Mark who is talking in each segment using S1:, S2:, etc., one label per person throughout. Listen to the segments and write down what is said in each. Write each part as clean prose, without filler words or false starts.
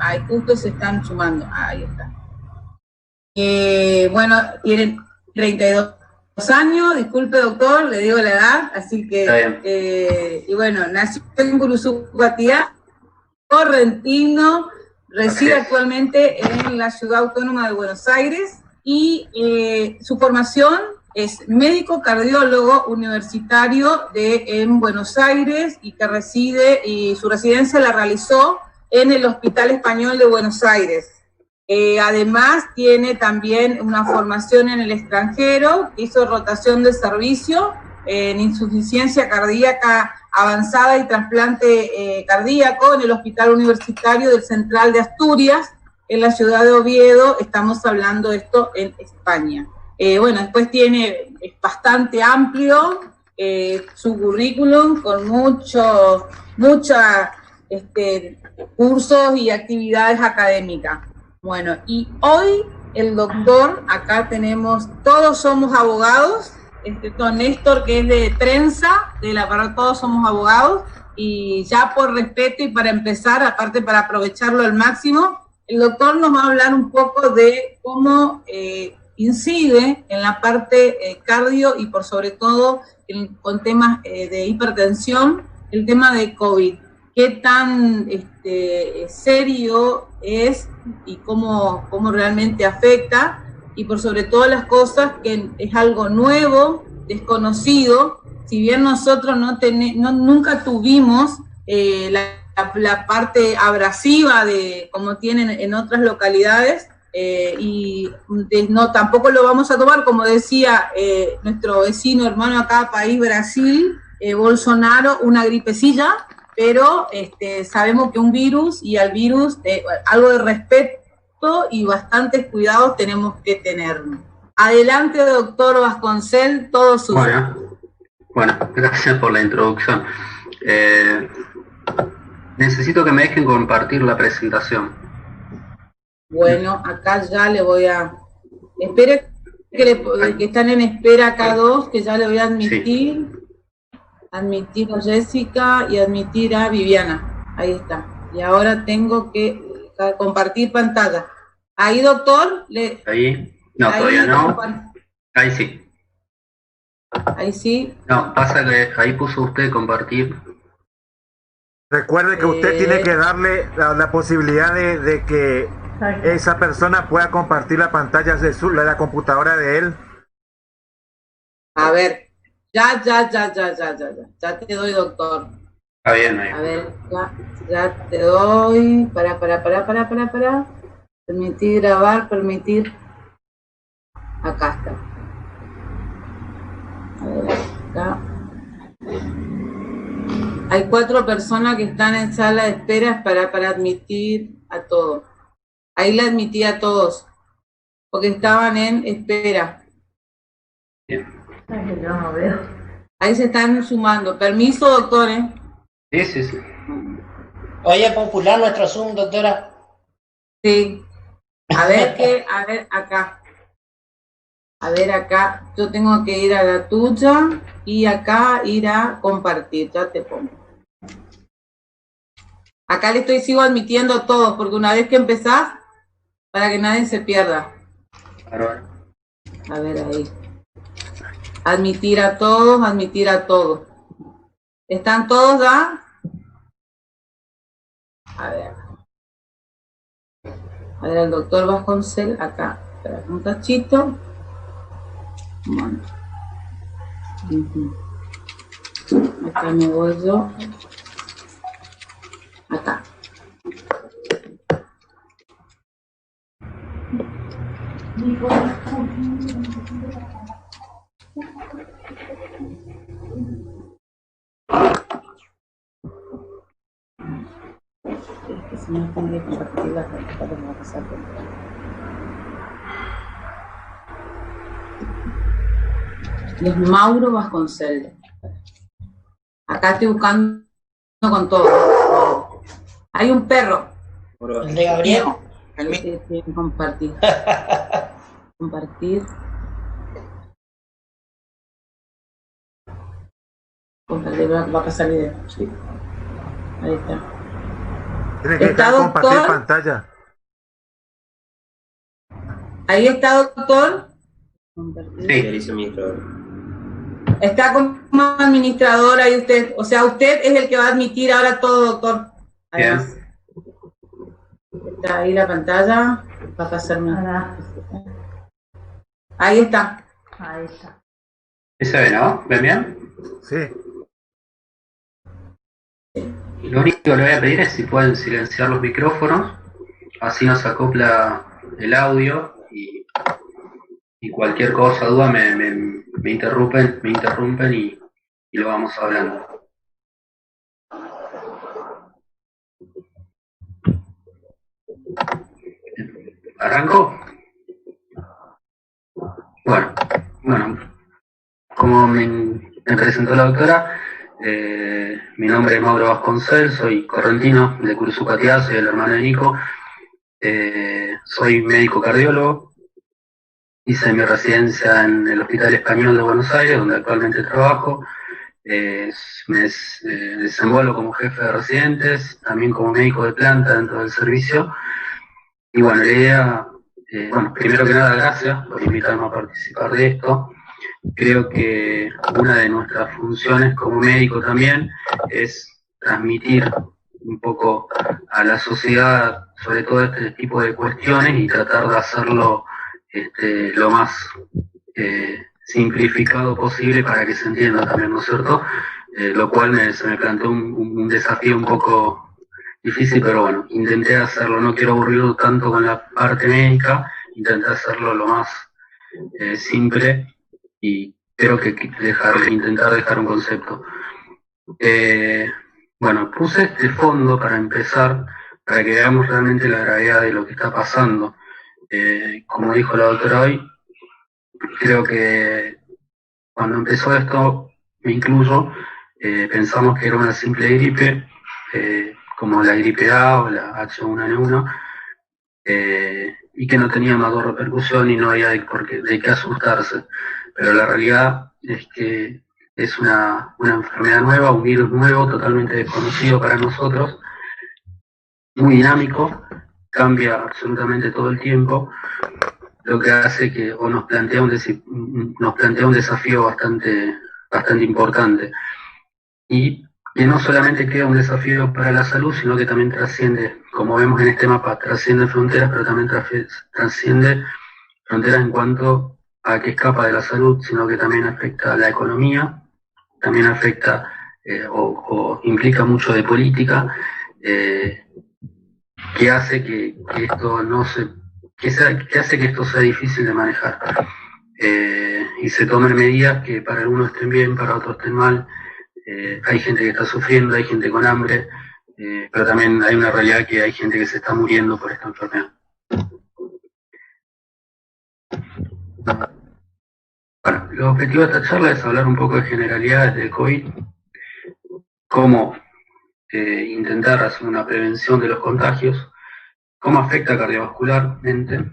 S1: ahí justo se están sumando. Ahí está. Bueno, tienen 32 años, disculpe doctor, le digo la edad, así que, y bueno, nació en Guruzucuatía, correntino, reside actualmente en la Ciudad Autónoma de Buenos Aires y su formación es médico cardiólogo universitario en Buenos Aires y que reside, y su residencia la realizó en el Hospital Español de Buenos Aires. Además tiene también una formación en el extranjero, hizo rotación de servicio en insuficiencia cardíaca avanzada y trasplante cardíaco en el Hospital Universitario del Central de Asturias, en la ciudad de Oviedo. Estamos hablando de esto en España. Bueno, después es bastante amplio su currículum con muchos cursos y actividades académicas. Bueno, y hoy el doctor, acá tenemos, todos somos abogados, con Néstor, que es de Prensa, de la Parroquia Todos Somos Abogados, y ya por respeto y para empezar, aparte para aprovecharlo al máximo, el doctor nos va a hablar un poco de cómo incide en la parte cardio y por sobre todo con temas de hipertensión, el tema de COVID. Qué tan serio es y cómo realmente afecta, y por sobre todas las cosas que es algo nuevo, desconocido. Si bien nosotros nunca tuvimos la parte abrasiva de como tienen en otras localidades, tampoco lo vamos a tomar, como decía nuestro vecino hermano acá, país Brasil, Bolsonaro, una gripecilla, pero sabemos que un virus, y al virus algo de respeto y bastantes cuidados tenemos que tener. Adelante, doctor Vasconcel, todo suyo.
S2: Bueno, gracias por la introducción. Necesito que me dejen compartir la presentación.
S1: Bueno, acá ya le voy a... Espere que están en espera acá dos, que ya le voy a admitir. Sí. Admitir a Jessica y admitir a Viviana. Ahí está. Y ahora tengo que compartir pantalla. Ahí, doctor.
S2: Ahí. No, ahí todavía no. Ahí sí.
S1: Ahí sí.
S2: No, pasa que ahí puso usted compartir.
S3: Recuerde que usted tiene que darle la posibilidad de que esa persona pueda compartir la pantalla de la computadora de él.
S1: A ver. Ya te doy, doctor.
S2: Está bien, ahí.
S1: A ver, ya te doy. Para. Permitir grabar, permitir. Acá está. A ver, acá. Hay 4 personas que están en sala de espera para admitir a todos. Ahí le admití a todos, porque estaban en espera.
S2: Bien.
S1: No veo. Ahí se están sumando. Permiso, doctor,
S2: Sí.
S4: Oye, ¿es popular nuestro Zoom, doctora?
S1: Sí. A ver acá. A ver acá. Yo tengo que ir a la tuya y acá ir a compartir. Ya te pongo. Acá sigo admitiendo a todos, porque una vez que empezás, para que nadie se pierda. A ver ahí. Admitir a todos. ¿Están todos ya? A ver, el doctor Vasconcel, acá. Espera, un cachito. Bueno. Acá me voy yo. Acá. Si no tengo que compartir la tarjeta, me va a pasar por acá. Es Mauro Vasconcelos. Acá estoy buscando con todo. Hay un perro.
S4: ¿El de Gabriel?
S1: Sí, compartir. Compartir. Va a pasar video. Sí. Ahí está.
S3: Tiene que dejar compartir pantalla.
S1: Ahí está, doctor.
S2: Sí.
S1: Está como administrador ahí usted. O sea, usted es el que va a admitir ahora todo, doctor. Además. Está ahí la pantalla. Va a pasarme. Ahí está.
S2: Ahí está. ¿Se ve, no? ¿Ven bien?
S3: Sí.
S2: Lo único que le voy a pedir es si pueden silenciar los micrófonos. Así nos acopla el audio y cualquier cosa, duda, me interrumpen y lo vamos hablando. ¿Arranco? Bueno, como me presentó la doctora, mi nombre es Mauro Vasconcelos, soy correntino de Curuzú-Patiá, soy el hermano de Nico, soy médico cardiólogo, hice mi residencia en el Hospital Español de Buenos Aires, donde actualmente trabajo, me desenvuelvo como jefe de residentes, también como médico de planta dentro del servicio, y bueno, la idea, primero que nada, gracias por invitarme a participar de esto. Creo que una de nuestras funciones como médico también es transmitir un poco a la sociedad sobre todo este tipo de cuestiones y tratar de hacerlo lo más simplificado posible para que se entienda también, ¿no es cierto? Lo cual se me planteó un desafío un poco difícil, pero bueno, intenté hacerlo, no quiero aburrirlo tanto con la parte médica, intenté hacerlo lo más simple y creo que intentar dejar un concepto. Puse este fondo para empezar, para que veamos realmente la gravedad de lo que está pasando. Como dijo la doctora hoy, creo que cuando empezó esto, me incluyo, pensamos que era una simple gripe, como la gripe A o la H1N1, y que no tenía mayor repercusión y no había de qué asustarse. Pero la realidad es que es una enfermedad nueva, un virus nuevo, totalmente desconocido para nosotros, muy dinámico, cambia absolutamente todo el tiempo, lo que hace que nos plantea un desafío bastante importante. Y que no solamente queda un desafío para la salud, sino que también trasciende, como vemos en este mapa, trasciende fronteras, pero también trasciende fronteras en cuanto a que escapa de la salud, sino que también afecta a la economía, también afecta o implica mucho de política, que hace que esto sea difícil de manejar. Y se tomen medidas que para algunos estén bien, para otros estén mal. Hay gente que está sufriendo, hay gente con hambre, pero también hay una realidad que hay gente que se está muriendo por esta enfermedad. Bueno, el objetivo de esta charla es hablar un poco de generalidades del COVID, cómo intentar hacer una prevención de los contagios, cómo afecta cardiovascularmente,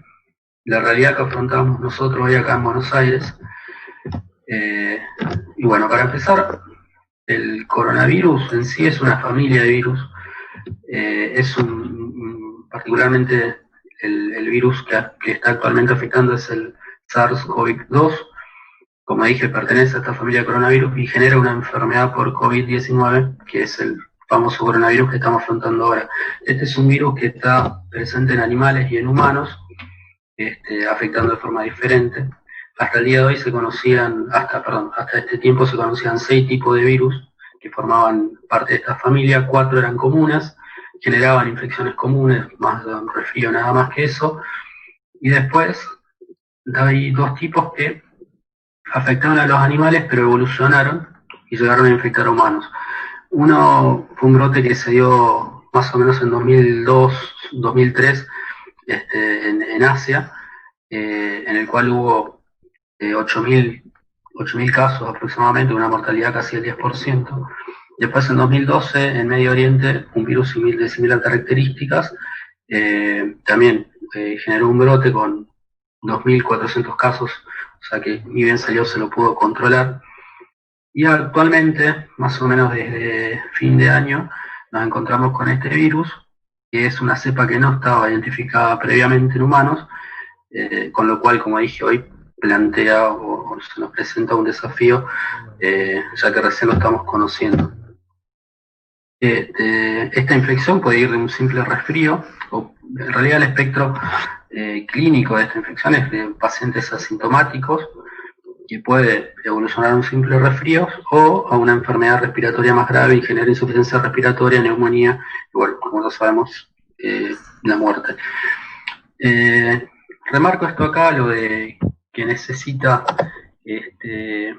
S2: la realidad que afrontamos nosotros hoy acá en Buenos Aires. Y bueno, para empezar, el coronavirus en sí es una familia de virus, es particularmente el virus que está actualmente afectando es el SARS-CoV-2, como dije, pertenece a esta familia de coronavirus y genera una enfermedad por COVID-19, que es el famoso coronavirus que estamos afrontando ahora. Este es un virus que está presente en animales y en humanos, afectando de forma diferente. Hasta el día de hoy hasta este tiempo se conocían 6 tipos de virus que formaban parte de esta familia, 4 eran comunes, generaban infecciones comunes, más de un resfrío, nada más que eso, y después hay 2 tipos que afectaron a los animales pero evolucionaron y llegaron a infectar a humanos. Uno fue un brote que se dio más o menos en 2002, 2003 en Asia, en el cual hubo 8.000 casos aproximadamente, una mortalidad casi del 10%. Después en 2012 en Medio Oriente, un virus de similar características, también generó un brote con 2.400 casos, o sea que ni bien salió se lo pudo controlar. Y actualmente, más o menos desde fin de año, nos encontramos con este virus, que es una cepa que no estaba identificada previamente en humanos, con lo cual, como dije hoy, plantea o se nos presenta un desafío, ya que recién lo estamos conociendo. Esta infección puede ir de un simple resfrío, o en realidad el espectro clínico de esta infección es de pacientes asintomáticos, que puede evolucionar a un simple resfrío o a una enfermedad respiratoria más grave y generar insuficiencia respiratoria, neumonía, y bueno, como lo sabemos, la muerte. Remarco esto acá, lo de que necesita este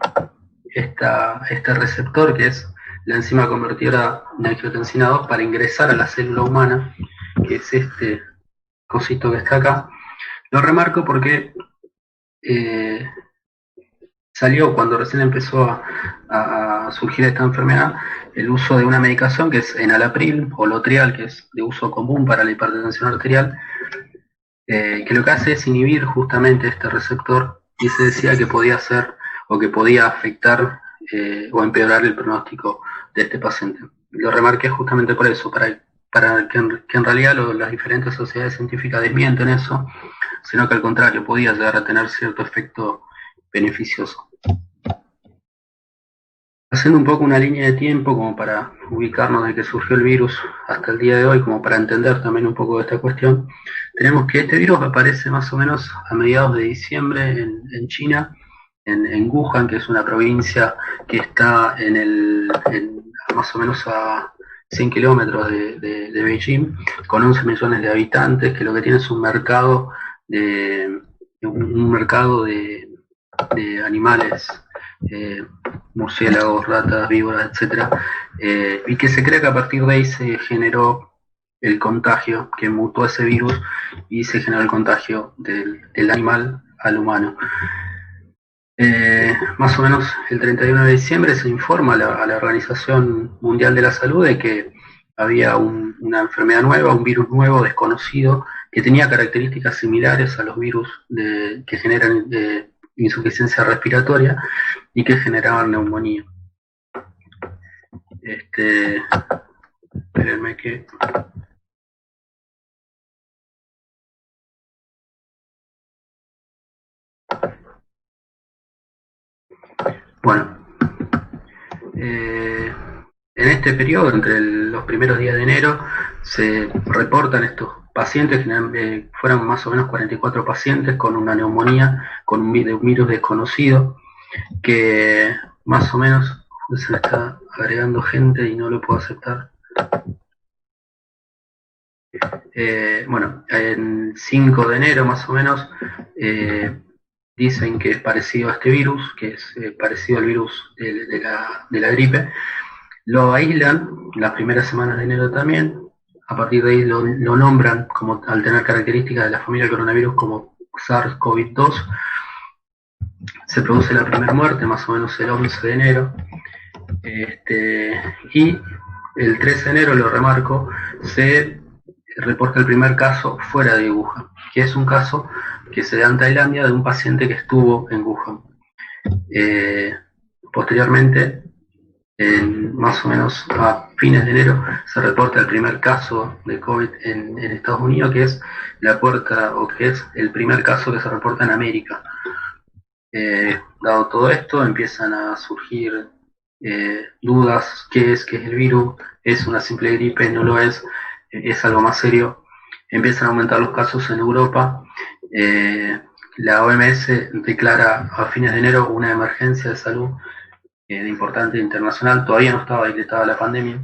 S2: receptor, que es la enzima convertidora de angiotensina 2, para ingresar a la célula humana, que es este cosito que está acá. Lo remarco porque salió cuando recién empezó a surgir esta enfermedad el uso de una medicación que es enalapril o Lotrial, que es de uso común para la hipertensión arterial, que lo que hace es inhibir justamente este receptor, y se decía que podía hacer o que podía afectar o empeorar el pronóstico de este paciente. Lo remarqué justamente por eso, para que en realidad las diferentes sociedades científicas desmienten eso, sino que al contrario, podía llegar a tener cierto efecto beneficioso. Haciendo un poco una línea de tiempo como para ubicarnos de que surgió el virus hasta el día de hoy, como para entender también un poco de esta cuestión, tenemos que este virus aparece más o menos a mediados de diciembre en China, en Wuhan, que es una provincia que está más o menos a 100 kilómetros de Beijing, con 11 millones de habitantes, que lo que tiene es un mercado de animales, murciélagos, ratas, víboras, etc. Y que se cree que a partir de ahí se generó el contagio, que mutó ese virus y se generó el contagio del animal al humano. Más o menos el 31 de diciembre se informa a la Organización Mundial de la Salud de que había una enfermedad nueva, un virus nuevo desconocido, que tenía características similares a los virus que generan insuficiencia respiratoria y que generaban neumonía. Espérenme que... Bueno, en este periodo, entre los primeros días de enero, se reportan estos pacientes, fueron más o menos 44 pacientes con una neumonía, con un virus desconocido, que más o menos se me está agregando gente y no lo puedo aceptar. Bueno, en 5 de enero más o menos, dicen que es parecido a este virus, que es parecido al virus de la gripe. Lo aíslan las primeras semanas de enero también. A partir de ahí lo nombran, como al tener características de la familia del coronavirus, como SARS-CoV-2. Se produce la primera muerte más o menos el 11 de enero. Y el 13 de enero, lo remarco, se reporta el primer caso fuera de Wuhan, que es un caso que se da en Tailandia de un paciente que estuvo en Wuhan. Posteriormente, más o menos a fines de enero, se reporta el primer caso de COVID en Estados Unidos, que es que es el primer caso que se reporta en América. Dado todo esto, empiezan a surgir dudas: ¿qué es el virus? ¿Es una simple gripe? ¿No lo es? ¿Es algo más serio? Empiezan a aumentar los casos en Europa. La OMS declara a fines de enero una emergencia de salud de importante internacional. Todavía no estaba decretada la pandemia.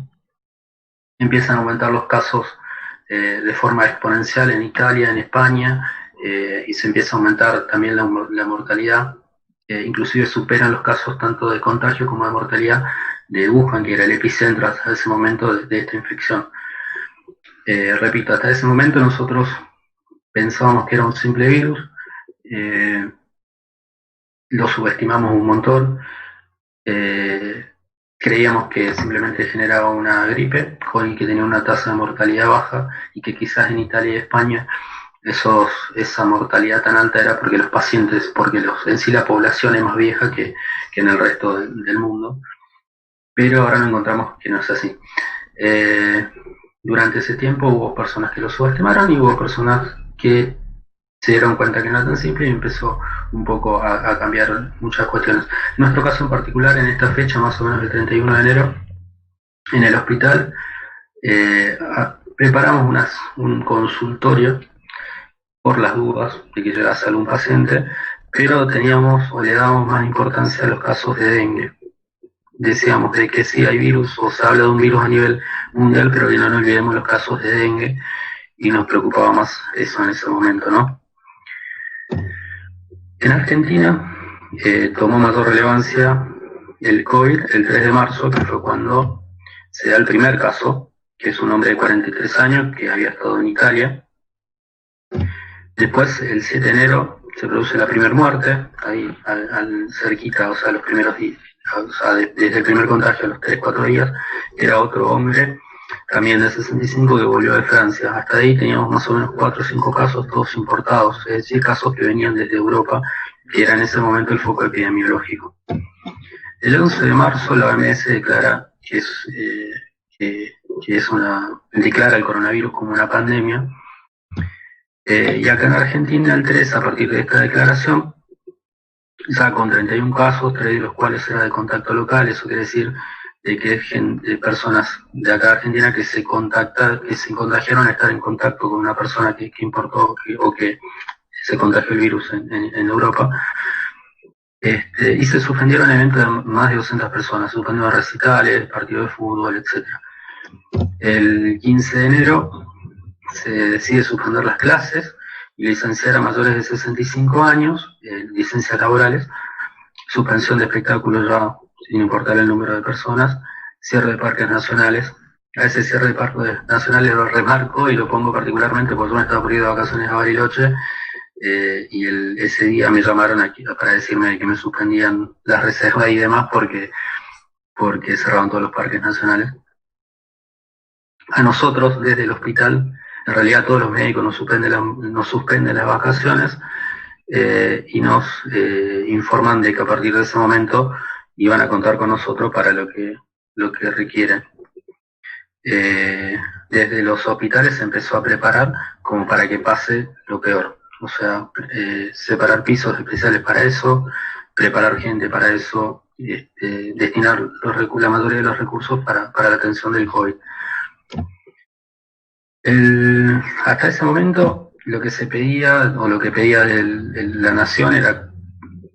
S2: Empiezan a aumentar los casos de forma exponencial en Italia, en España, y se empieza a aumentar también la mortalidad. Inclusive superan los casos tanto de contagio como de mortalidad de Wuhan, que era el epicentro hasta ese momento de esta infección. Repito, hasta ese momento nosotros pensábamos que era un simple virus, lo subestimamos un montón, creíamos que simplemente generaba una gripe y que tenía una tasa de mortalidad baja, y que quizás en Italia y España esa mortalidad tan alta era porque en sí la población es más vieja que en el resto del mundo, pero ahora nos encontramos que no es así. durante ese tiempo hubo personas que lo subestimaron y hubo personas que se dieron cuenta que no era tan simple y empezó un poco a cambiar muchas cuestiones. En nuestro caso en particular, en esta fecha, más o menos el 31 de enero, en el hospital, preparamos un consultorio por las dudas de que llegase algún paciente, pero teníamos o le dábamos más importancia a los casos de dengue. Decíamos de que sí hay virus o se habla de un virus a nivel mundial, pero que no nos olvidemos los casos de dengue y nos preocupaba más eso en ese momento, ¿no? En Argentina tomó mayor relevancia el COVID el 3 de marzo, que fue cuando se da el primer caso, que es un hombre de 43 años que había estado en Italia. Después, el 7 de enero, se produce la primera muerte, ahí al cerquita, o sea, los primeros días, o sea, desde el primer contagio a los 3-4 días, era otro hombre, también de 65, que volvió de Francia. Hasta ahí teníamos más o menos 4 o 5 casos, todos importados, es decir, casos que venían desde Europa, que era en ese momento el foco epidemiológico. El 11 de marzo la OMS declara declara el coronavirus como una pandemia, y acá en Argentina el 3, a partir de esta declaración, ya con 31 casos, 3 de los cuales eran de contacto local. Eso quiere decir de que hay personas de acá de Argentina que se contagiaron a estar en contacto con una persona que importó o que se contagió el virus en Europa. Y se suspendieron eventos de más de 200 personas, se suspendieron recitales, partidos de fútbol, etc. El 15 de enero se decide suspender las clases y licenciar a mayores de 65 años, licencias laborales, suspensión de espectáculos ya sin importar el número de personas, cierre de parques nacionales. A ese cierre de parques nacionales lo remarco y lo pongo particularmente porque yo me estaba por ir de vacaciones a Bariloche, y ese día me llamaron aquí para decirme que me suspendían las reservas y demás porque cerraban todos los parques nacionales. A nosotros, desde el hospital, en realidad todos los médicos nos suspenden las vacaciones, y nos informan de que a partir de ese momento iban a contar con nosotros para lo que requieren. Desde los hospitales se empezó a preparar como para que pase lo peor. O sea, separar pisos especiales para eso, preparar gente para eso, destinar la mayoría de los recursos para la atención del COVID. Hasta ese momento lo que se pedía, o lo que pedía la nación, era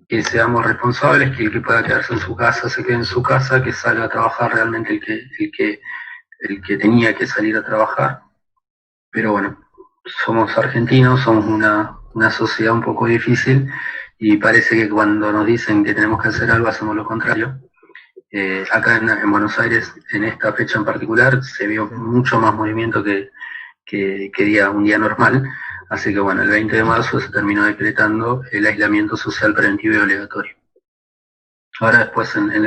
S2: que seamos responsables, que el que pueda quedarse en su casa se quede en su casa, que salga a trabajar realmente el que tenía que salir a trabajar. Pero bueno, somos argentinos, somos una sociedad un poco difícil y parece que cuando nos dicen que tenemos que hacer algo hacemos lo contrario. Acá en Buenos Aires, en esta fecha en particular, se vio mucho más movimiento que un día normal, así que bueno, el 20 de marzo se terminó decretando el aislamiento social preventivo y obligatorio. Ahora después en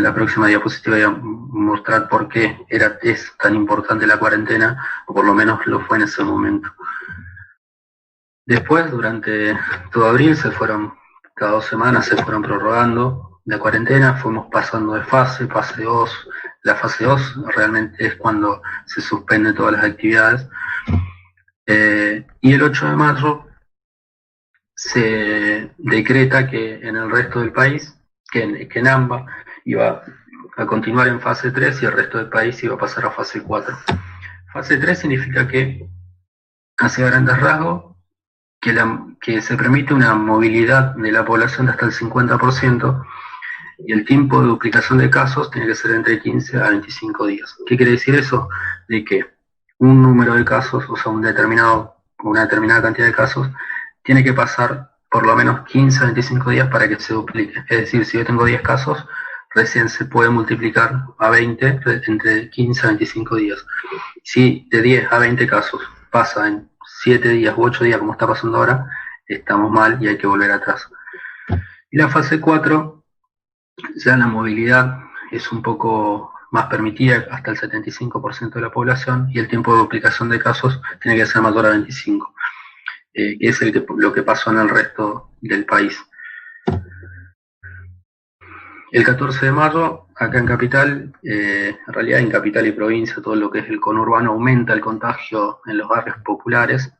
S2: la próxima diapositiva voy a mostrar por qué es tan importante la cuarentena, o por lo menos lo fue en ese momento. Después, durante todo abril, cada 2 semanas se fueron prorrogando la cuarentena, fuimos pasando de fase 2. La fase 2 realmente es cuando se suspenden todas las actividades. Y el 8 de mayo se decreta que en el resto del país, que en AMBA iba a continuar en fase 3 y el resto del país iba a pasar a fase 4. Fase 3 significa que, hacia grandes rasgos, que se permite una movilidad de la población de hasta el 50%, y el tiempo de duplicación de casos tiene que ser entre 15 a 25 días. ¿Qué quiere decir eso? De que un número de casos, o sea, una determinada cantidad de casos, tiene que pasar por lo menos 15 a 25 días para que se duplique. Es decir, si yo tengo 10 casos, recién se puede multiplicar a 20 entre 15 a 25 días. Si de 10 a 20 casos pasa en 7 días u 8 días, como está pasando ahora, estamos mal y hay que volver atrás. Y la fase 4, ya la movilidad es un poco más permitida, hasta el 75% de la población, y el tiempo de duplicación de casos tiene que ser mayor a 25, que es lo que pasó en el resto del país. El 14 de mayo, acá en Capital, en realidad en Capital y provincia, todo lo que es el conurbano, aumenta el contagio en los barrios populares,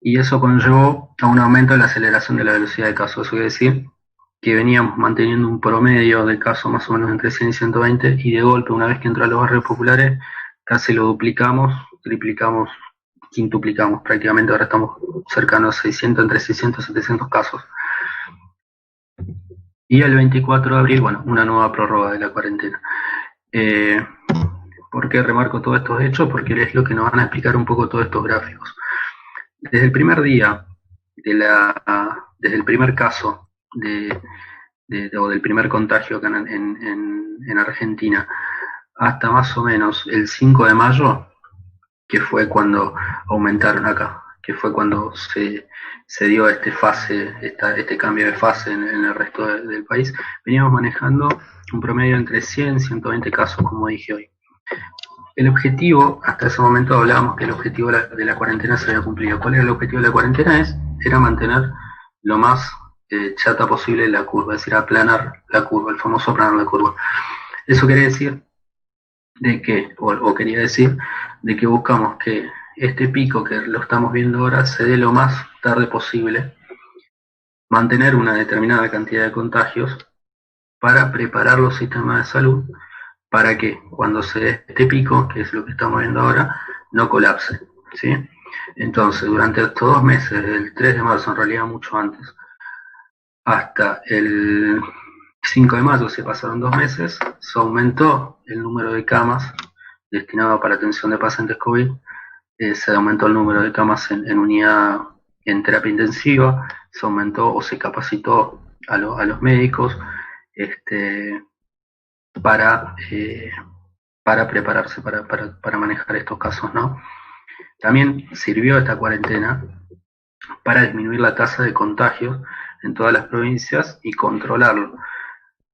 S2: y eso conllevó a un aumento en la aceleración de la velocidad de casos. Eso quiere decir que veníamos manteniendo un promedio de casos más o menos entre 100 y 120, y de golpe, una vez que entró a los barrios populares, casi lo duplicamos, triplicamos, quintuplicamos prácticamente. Ahora estamos cercanos a 600, entre 600 y 700 casos. Y el 24 de abril, bueno, una nueva prórroga de la cuarentena. ¿Por qué remarco todos estos hechos? Porque es lo que nos van a explicar un poco todos estos gráficos. Desde el primer día, desde el primer caso o del primer contagio acá en Argentina, hasta más o menos el 5 de mayo, que fue cuando aumentaron acá, que fue cuando se dio este cambio de fase en el resto del país, veníamos manejando un promedio entre 100 y 120 casos, como dije hoy. El objetivo, hasta ese momento hablábamos que el objetivo de la cuarentena se había cumplido. ¿Cuál era el objetivo de la cuarentena? Era mantener lo más chata posible la curva, es decir, aplanar la curva, el famoso aplanar la curva. Eso quiere decir quería decir de que buscamos que este pico que lo estamos viendo ahora se dé lo más tarde posible, mantener una determinada cantidad de contagios para preparar los sistemas de salud para que cuando se dé este pico, que es lo que estamos viendo ahora, no colapse, ¿sí? Entonces, durante estos 2 meses, del 3 de marzo, en realidad mucho antes, hasta el 5 de mayo, se pasaron 2 meses, se aumentó el número de camas destinado para atención de pacientes COVID, se aumentó el número de camas en unidad en terapia intensiva, se aumentó o se capacitó a los médicos para prepararse para manejar estos casos, ¿no? También sirvió esta cuarentena para disminuir la tasa de contagios en todas las provincias y controlarlo.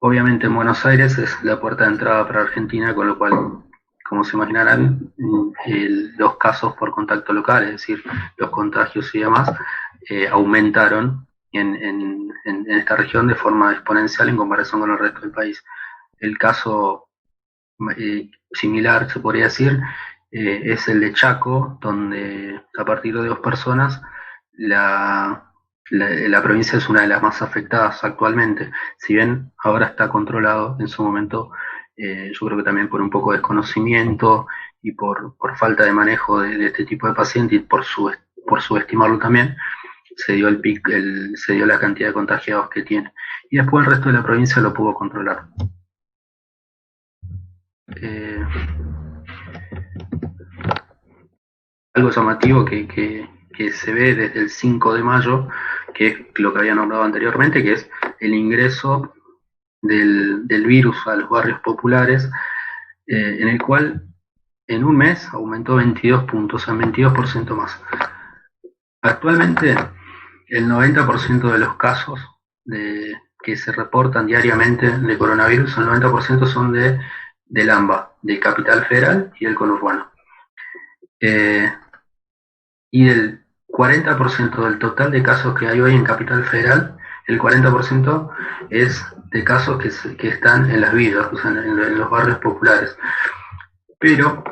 S2: Obviamente en Buenos Aires es la puerta de entrada para Argentina, con lo cual, como se imaginarán, los casos por contacto local, es decir, los contagios y demás, aumentaron en esta región de forma exponencial en comparación con el resto del país. El caso similar, se podría decir, es el de Chaco, donde a partir de 2 personas la provincia es una de las más afectadas actualmente. Si bien ahora está controlado, en su momento yo creo que también por un poco de desconocimiento y por falta de manejo de este tipo de pacientes y por subestimarlo también, se dio se dio la cantidad de contagiados que tiene. Y después el resto de la provincia lo pudo controlar. Algo llamativo que se ve desde el 5 de mayo, que es lo que había nombrado anteriormente, que es el ingreso del virus a los barrios populares, en el cual en un mes aumentó 22 puntos, o sea, 22% más. Actualmente el 90% de los casos que se reportan diariamente de coronavirus, el 90% son del AMBA, de Capital Federal y del conurbano. Y del 40% del total de casos que hay hoy en Capital Federal, el 40% es de casos que están en las villas, o sea, en los barrios populares. Pero,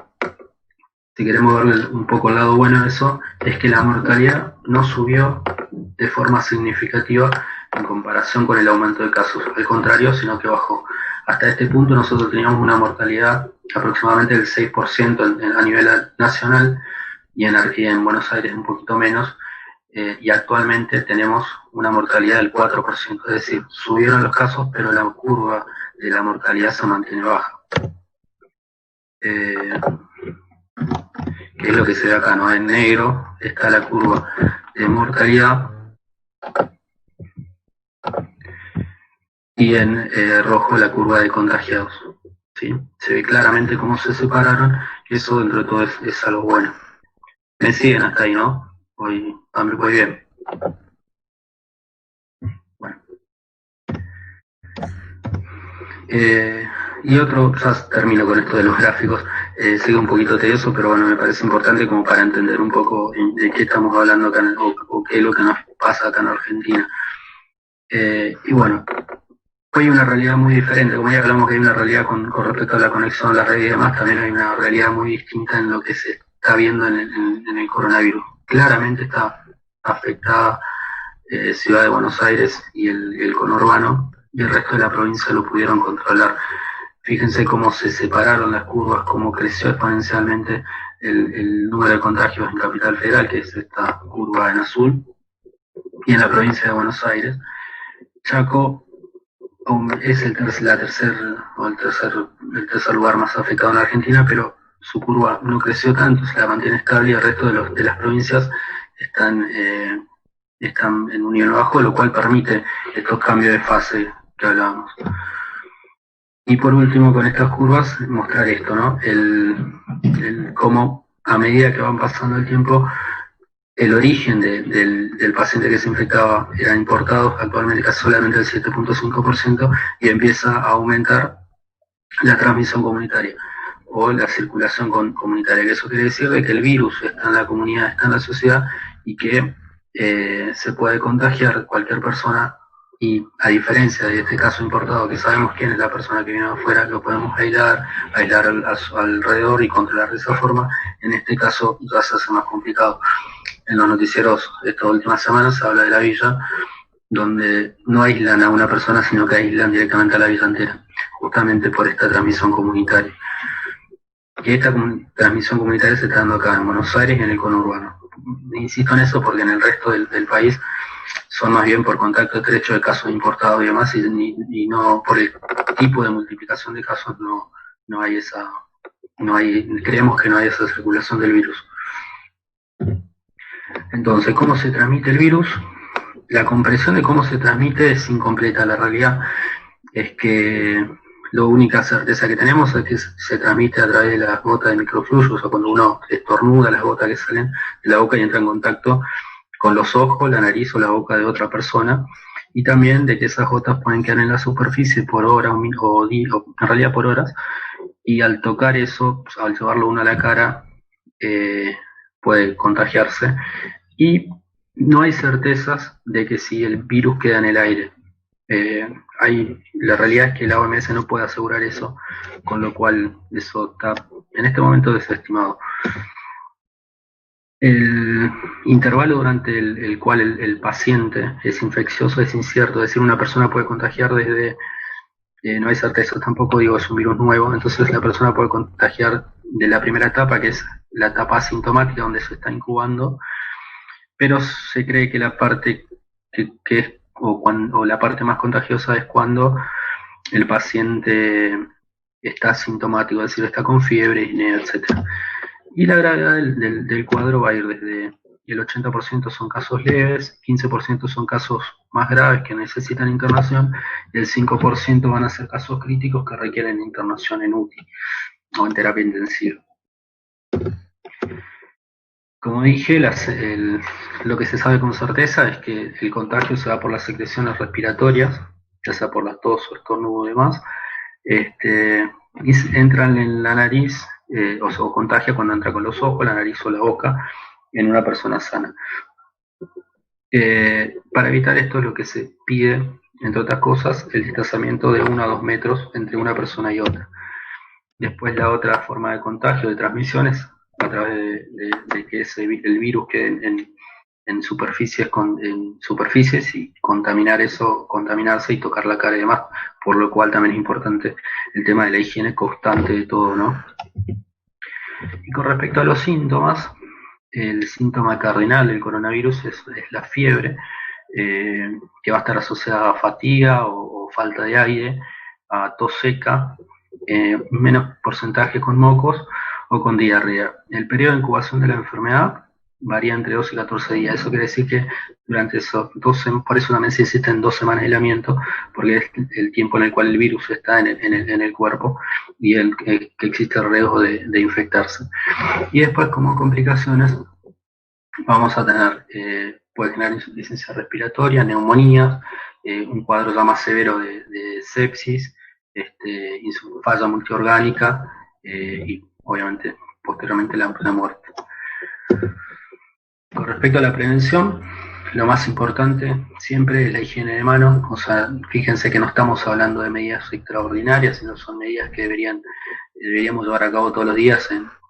S2: si queremos verle un poco el lado bueno de eso, es que la mortalidad no subió de forma significativa en comparación con el aumento de casos. Al contrario, sino que bajó. Hasta este punto nosotros teníamos una mortalidad aproximadamente del 6% a nivel nacional, y en Buenos Aires un poquito menos, y actualmente tenemos una mortalidad del 4%, es decir, subieron los casos, pero la curva de la mortalidad se mantiene baja. Que es lo que se ve acá, ¿no? En negro está la curva de mortalidad y en rojo la curva de contagiados, ¿sí? Se ve claramente cómo se separaron, y eso dentro de todo es algo bueno. Me siguen hasta ahí, ¿no? Voy bien. Bueno. Y otro, ya termino con esto de los gráficos, sigue un poquito tedioso, pero bueno, me parece importante como para entender un poco de qué estamos hablando acá, o qué es lo que nos pasa acá en Argentina. Y bueno, Hoy hay una realidad muy diferente, como ya hablamos que hay una realidad con respecto a la conexión a la red y demás, también hay una realidad muy distinta en lo que se está viendo en el coronavirus. Claramente está afectada Ciudad de Buenos Aires y el conurbano, y el resto de la provincia lo pudieron controlar. Fíjense cómo se separaron las curvas, cómo creció exponencialmente el número de contagios en Capital Federal, que es esta curva en azul, y en la provincia de Buenos Aires. Chaco es el tercer lugar más afectado en Argentina, pero su curva no creció tanto, se la mantiene estable, y el resto de las provincias están en un nivel bajo, lo cual permite estos cambios de fase que hablábamos. Y por último, con estas curvas, mostrar esto, ¿no? Cómo a medida que van pasando el tiempo, el origen del paciente que se infectaba era importado, actualmente casi solamente el 7.5%, y empieza a aumentar la transmisión comunitaria o la circulación comunitaria, que eso quiere decir de que el virus está en la comunidad, está en la sociedad, y que se puede contagiar cualquier persona, y a diferencia de este caso importado, que sabemos quién es la persona que viene de afuera, lo podemos aislar alrededor y controlar de esa forma. En este caso ya se hace más complicado. En los noticieros estas últimas semanas se habla de la villa, donde no aíslan a una persona, sino que aíslan directamente a la villa entera, justamente por esta transmisión comunitaria. Y esta transmisión comunitaria se está dando acá en Buenos Aires y en el conurbano. Insisto en eso porque en el resto del país son más bien por contacto estrecho de casos importados y demás, y no por el tipo de multiplicación de casos, creemos que no hay esa circulación del virus. Entonces, ¿cómo se transmite el virus? La comprensión de cómo se transmite es incompleta. La realidad es que la única certeza que tenemos es que se transmite a través de las gotas de microfluidos, o cuando uno estornuda, las gotas que salen de la boca y entran en contacto con los ojos, la nariz o la boca de otra persona, y también de que esas gotas pueden quedar en la superficie por hora o en realidad por horas, y al tocar eso, al llevarlo uno a la cara, puede contagiarse, y no hay certezas de que si el virus queda en el aire. La realidad es que la OMS no puede asegurar eso, con lo cual eso está en este momento desestimado. El intervalo durante el cual el paciente es infeccioso es incierto, es decir, una persona puede contagiar desde, no hay certeza tampoco, es un virus nuevo, entonces la persona puede contagiar de la primera etapa, que es la etapa asintomática, donde se está incubando, pero se cree que la parte o la parte más contagiosa es cuando el paciente está asintomático, es decir, está con fiebre, disnea, etc. Y la gravedad del cuadro va a ir desde el 80% son casos leves, 15% son casos más graves que necesitan internación, y el 5% van a ser casos críticos que requieren internación en UTI o en terapia intensiva. Como dije, lo que se sabe con certeza es que el contagio se da por las secreciones respiratorias, ya sea por la tos o estornudo y demás, y entran en la nariz, o contagia cuando entra con los ojos, la nariz o la boca en una persona sana. Para evitar esto, lo que se pide, entre otras cosas, el distanciamiento de 1 a 2 metros entre una persona y otra. Después, la otra forma de contagio, de transmisión, es a través de que el virus quede en superficies y contaminarse y tocar la cara y demás, por lo cual también es importante el tema de la higiene constante de todo, ¿no? Y con respecto a los síntomas, el síntoma cardinal del coronavirus es la fiebre, que va a estar asociada a fatiga o falta de aire, a tos seca, menos porcentaje con mocos o con diarrea. El periodo de incubación de la enfermedad varía entre 2 y 14 días. Eso quiere decir que durante esos 12, por eso también se insiste en 2 semanas de aislamiento, porque es el tiempo en el cual el virus está en el cuerpo y que existe el riesgo de infectarse. Y después, como complicaciones, vamos a tener, puede tener insuficiencia respiratoria, neumonías, un cuadro ya más severo de sepsis, falla multiorgánica, y obviamente posteriormente la muerte. Con respecto a la prevención, lo más importante siempre es la higiene de manos. O sea, fíjense que no estamos hablando de medidas extraordinarias, sino son medidas que deberíamos llevar a cabo todos los días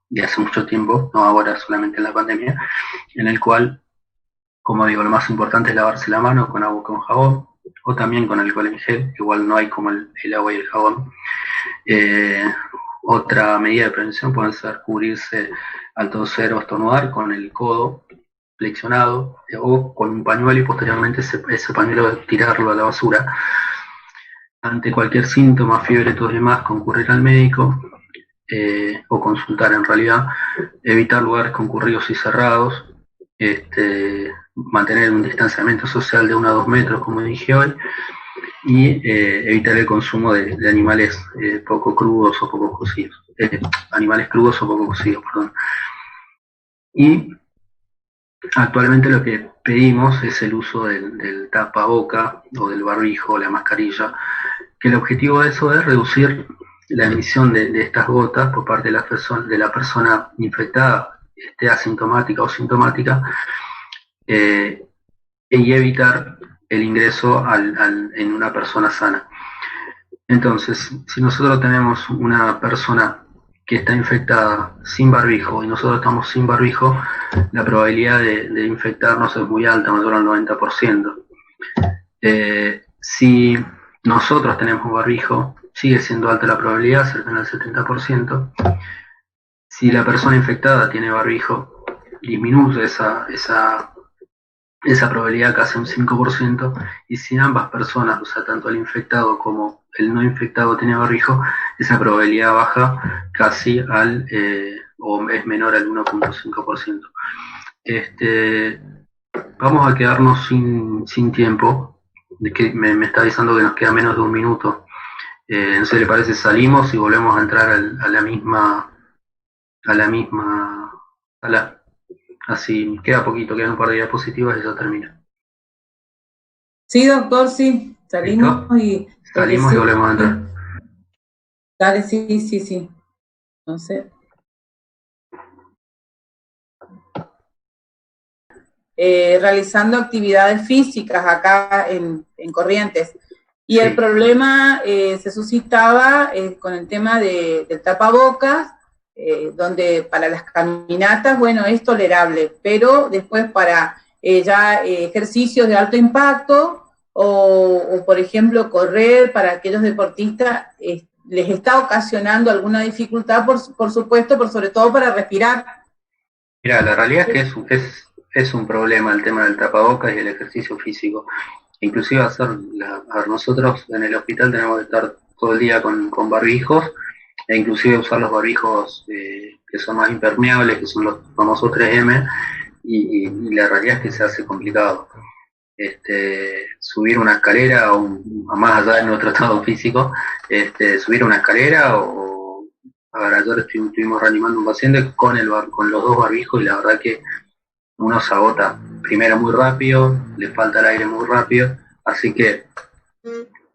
S2: de hace mucho tiempo, no ahora solamente en la pandemia, en el cual, como digo, lo más importante es lavarse la mano con agua con jabón, o también con alcohol en gel, igual no hay como el agua y el jabón. Otra medida de prevención puede ser cubrirse al toser o estornudar con el codo flexionado o con un pañuelo y posteriormente ese pañuelo tirarlo a la basura. Ante cualquier síntoma, fiebre, tos y demás, concurrir al médico o consultar en realidad, evitar lugares concurridos y cerrados, mantener un distanciamiento social de 1 a 2 metros, como dije hoy, y evitar el consumo de animales poco crudos o poco cocidos, animales crudos o poco cocidos, perdón. Y actualmente lo que pedimos es el uso del tapaboca o del barbijo o la mascarilla, que el objetivo de eso es reducir la emisión de estas gotas por parte de la persona infectada, esté asintomática o sintomática, y evitar el ingreso en una persona sana. Entonces, si nosotros tenemos una persona que está infectada sin barbijo y nosotros estamos sin barbijo, la probabilidad de infectarnos es muy alta, mayor al 90%. Si nosotros tenemos barbijo, sigue siendo alta la probabilidad, cercana al 70%. Si la persona infectada tiene barbijo, disminuye esa probabilidad casi un 5%, y si ambas personas, o sea, tanto el infectado como el no infectado tiene barbijo, esa probabilidad baja casi o es menor al 1.5%. Vamos a quedarnos sin tiempo, de que me está avisando que nos queda menos de 1 minuto. No sé, ¿le parece? Salimos y volvemos a entrar a la misma sala. Así queda poquito, quedan un par de diapositivas y eso termina.
S1: Sí, doctor, sí. Salimos y
S2: volvemos a entrar.
S1: Dale, sí. No sé. Realizando actividades físicas acá en Corrientes. Y sí. El problema se suscitaba con el tema del tapabocas, donde para las caminatas, bueno, es tolerable, pero después para ejercicios de alto impacto o, por ejemplo, correr para aquellos deportistas, les está ocasionando alguna dificultad, por supuesto, pero sobre todo para respirar.
S2: Mira, la realidad es que es un problema el tema del tapabocas y el ejercicio físico. Inclusive nosotros en el hospital tenemos que estar todo el día con barbijos, e inclusive usar los barbijos que son más impermeables, que son los famosos 3M, y la realidad es que se hace complicado. Subir una escalera, más allá de nuestro estado físico, subir una escalera ayer estuvimos reanimando un paciente con los 2 barbijos, y la verdad que uno se agota primero muy rápido, le falta el aire muy rápido, así que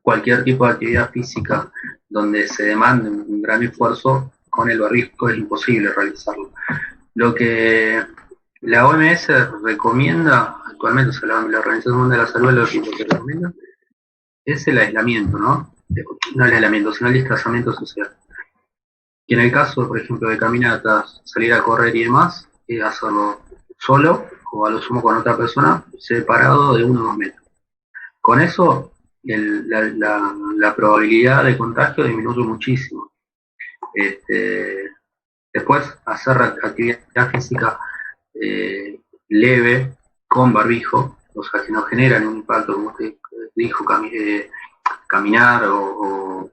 S2: cualquier tipo de actividad física donde se demande un gran esfuerzo, con el barbijo es imposible realizarlo. Lo que la OMS recomienda actualmente, o sea, la Organización Mundial de la Salud, lo que recomienda es el aislamiento, ¿no? No el aislamiento, sino el distanciamiento social. Y en el caso, por ejemplo, de caminatas, salir a correr y demás, hacerlo solo o a lo sumo con otra persona, separado de 1 o 2 metros. Con eso, la probabilidad de contagio disminuye muchísimo. Después, hacer actividad física leve, con barbijo, o sea, que no generan un impacto, como usted dijo, caminar o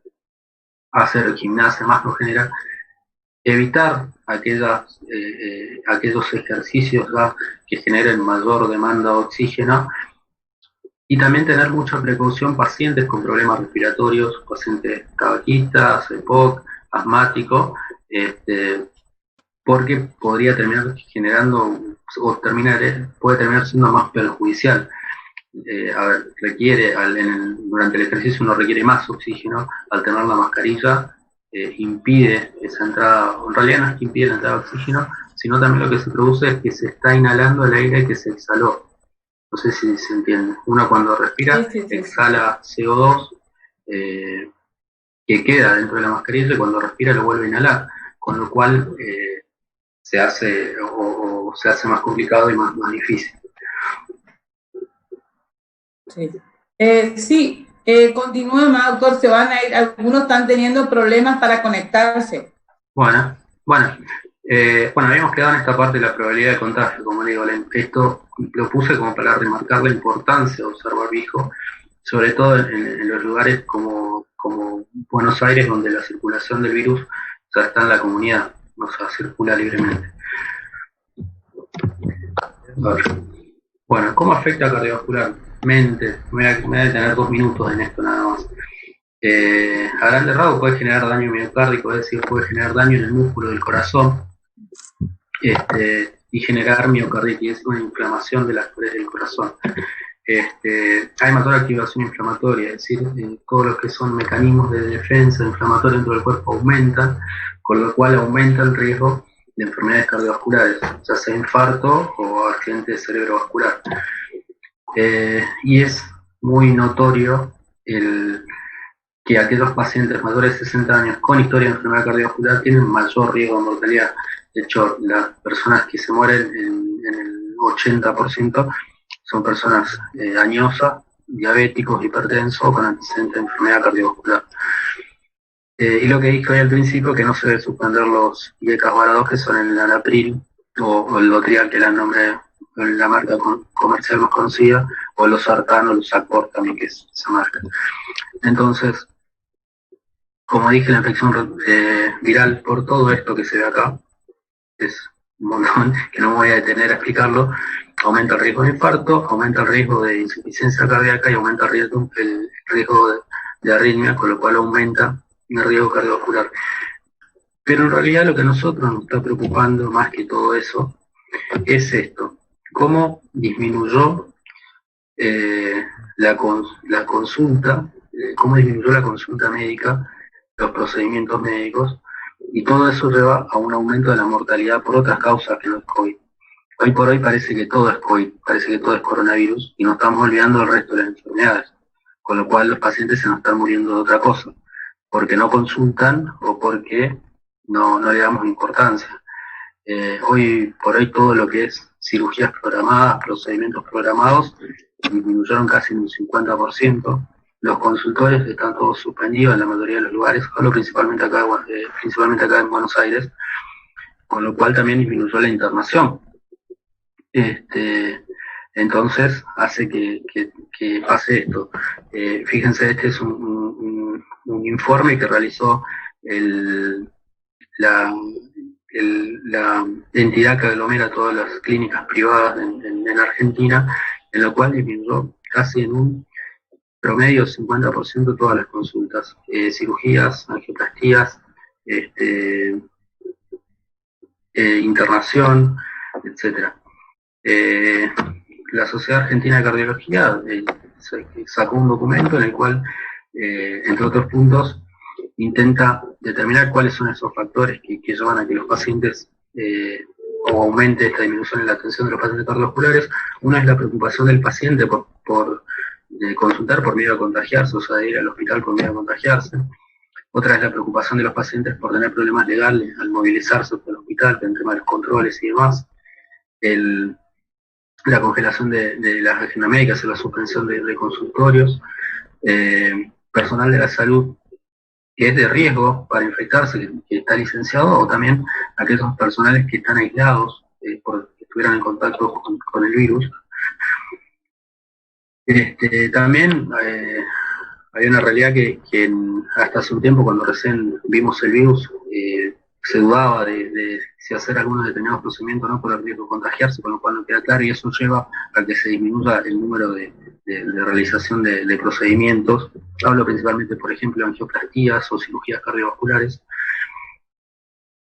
S2: hacer gimnasia, más no genera. Evitar aquellos ejercicios que generen mayor demanda de oxígeno, y también tener mucha precaución pacientes con problemas respiratorios, pacientes tabaquistas, EPOC, asmáticos, porque podría terminar puede terminar siendo más perjudicial. Durante el ejercicio uno requiere más oxígeno, al tener la mascarilla impide esa entrada, en realidad no es que impide la entrada de oxígeno, sino también lo que se produce es que se está inhalando el aire que se exhaló. No sé si se entiende. Uno cuando respira exhala CO2 que queda dentro de la mascarilla y cuando respira lo vuelve a inhalar, con lo cual se hace más complicado y más difícil.
S1: Sí, continúe, doctor, se van a ir, algunos están teniendo problemas para conectarse.
S2: Bueno, habíamos quedado en esta parte de la probabilidad de contagio, como digo, esto lo puse como para remarcar la importancia de usar barbijo, sobre todo en los lugares como Buenos Aires, donde la circulación del virus ya está en la comunidad, no se circula libremente. Bueno, ¿cómo afecta cardiovascularmente? Me voy a detener 2 minutos en esto nada más. A grandes rasgos puede generar daño miocárdico, es decir, puede generar daño en el músculo del corazón y generar miocarditis, es una inflamación de las paredes del corazón. Hay mayor activación inflamatoria, es decir, todos los que son mecanismos de defensa inflamatoria dentro del cuerpo aumentan, con lo cual aumenta el riesgo de enfermedades cardiovasculares, ya sea infarto o accidente cerebrovascular. Y es muy notorio que aquellos pacientes mayores de 60 años con historia de enfermedad cardiovascular tienen mayor riesgo de mortalidad. De hecho, las personas que se mueren en el 80% son personas añosas, diabéticos, hipertensos o con antecedentes de enfermedad cardiovascular. Y lo que dije hoy al principio, que no se debe suspender los IECAS baratos, que son el Lanapril o el Lotrial, que es el nombre, la marca comercial más conocida, o los Sartan o los Accord también, que es esa marca. Entonces, como dije, la infección viral por todo esto que se ve acá, es un montón, que no me voy a detener a explicarlo, aumenta el riesgo de infarto, aumenta el riesgo de insuficiencia cardíaca y aumenta el riesgo de arritmia, con lo cual aumenta el riesgo cardiovascular. Pero en realidad lo que a nosotros nos está preocupando más que todo eso es esto: cómo disminuyó la consulta, cómo disminuyó la consulta médica, los procedimientos médicos, y todo eso lleva a un aumento de la mortalidad por otras causas que no es COVID. Hoy por hoy parece que todo es COVID, parece que todo es coronavirus, y nos estamos olvidando del resto de las enfermedades, con lo cual los pacientes se nos están muriendo de otra cosa, porque no consultan o porque no le damos importancia. Hoy por hoy todo lo que es cirugías programadas, procedimientos programados, disminuyeron casi en un 50%. Los consultores están todos suspendidos en la mayoría de los lugares, principalmente acá en Buenos Aires, con lo cual también disminuyó la internación. Entonces hace que pase esto. Fíjense, este es un informe que realizó la entidad que aglomera todas las clínicas privadas en Argentina, en lo cual disminuyó casi en un promedio 50% todas las consultas, cirugías, angioplastías, internación, etcétera. La Sociedad Argentina de Cardiología sacó un documento en el cual, entre otros puntos, intenta determinar cuáles son esos factores que llevan a que los pacientes o aumente esta disminución en la atención de los pacientes cardiovasculares. Una es la preocupación del paciente por consultar por miedo a contagiarse, o sea, de ir al hospital con miedo a contagiarse. Otra es la preocupación de los pacientes por tener problemas legales al movilizarse por el hospital, en tema de los controles y demás. La congelación de las agenda médicas, la suspensión de consultorios. Personal de la salud que es de riesgo para infectarse, que está licenciado, o también aquellos personales que están aislados porque estuvieran en contacto con el virus. También hay una realidad que hasta hace un tiempo, cuando recién vimos el virus, se dudaba de si hacer algunos determinados procedimientos o no por el riesgo de contagiarse, con lo cual no queda claro, y eso lleva a que se disminuya el número de realización de procedimientos. Hablo principalmente, por ejemplo, de angioplastías o cirugías cardiovasculares.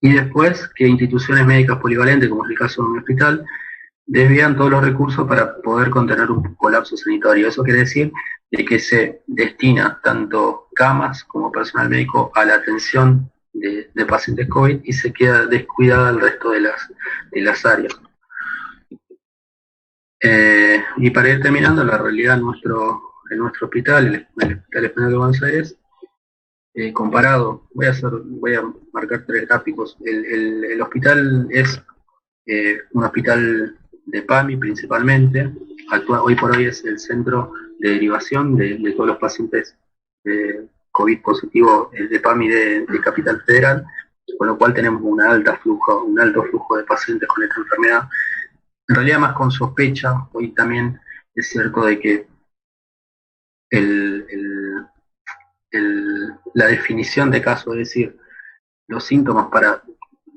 S2: Y después que instituciones médicas polivalentes, como es el caso de un hospital, desvían todos los recursos para poder contener un colapso sanitario. Eso quiere decir de que se destina tanto camas como personal médico a la atención de pacientes COVID y se queda descuidada el resto de las áreas. Y para ir terminando, la realidad en nuestro hospital, el Hospital Español de Buenos Aires, comparado, voy a marcar 3 gráficos. El hospital es un hospital de PAMI principalmente. Hoy por hoy es el centro de derivación de todos los pacientes COVID positivo de PAMI de Capital Federal, con lo cual tenemos un alto flujo de pacientes con esta enfermedad. En realidad más con sospecha. Hoy también es cierto de que la definición de caso, es decir, los síntomas para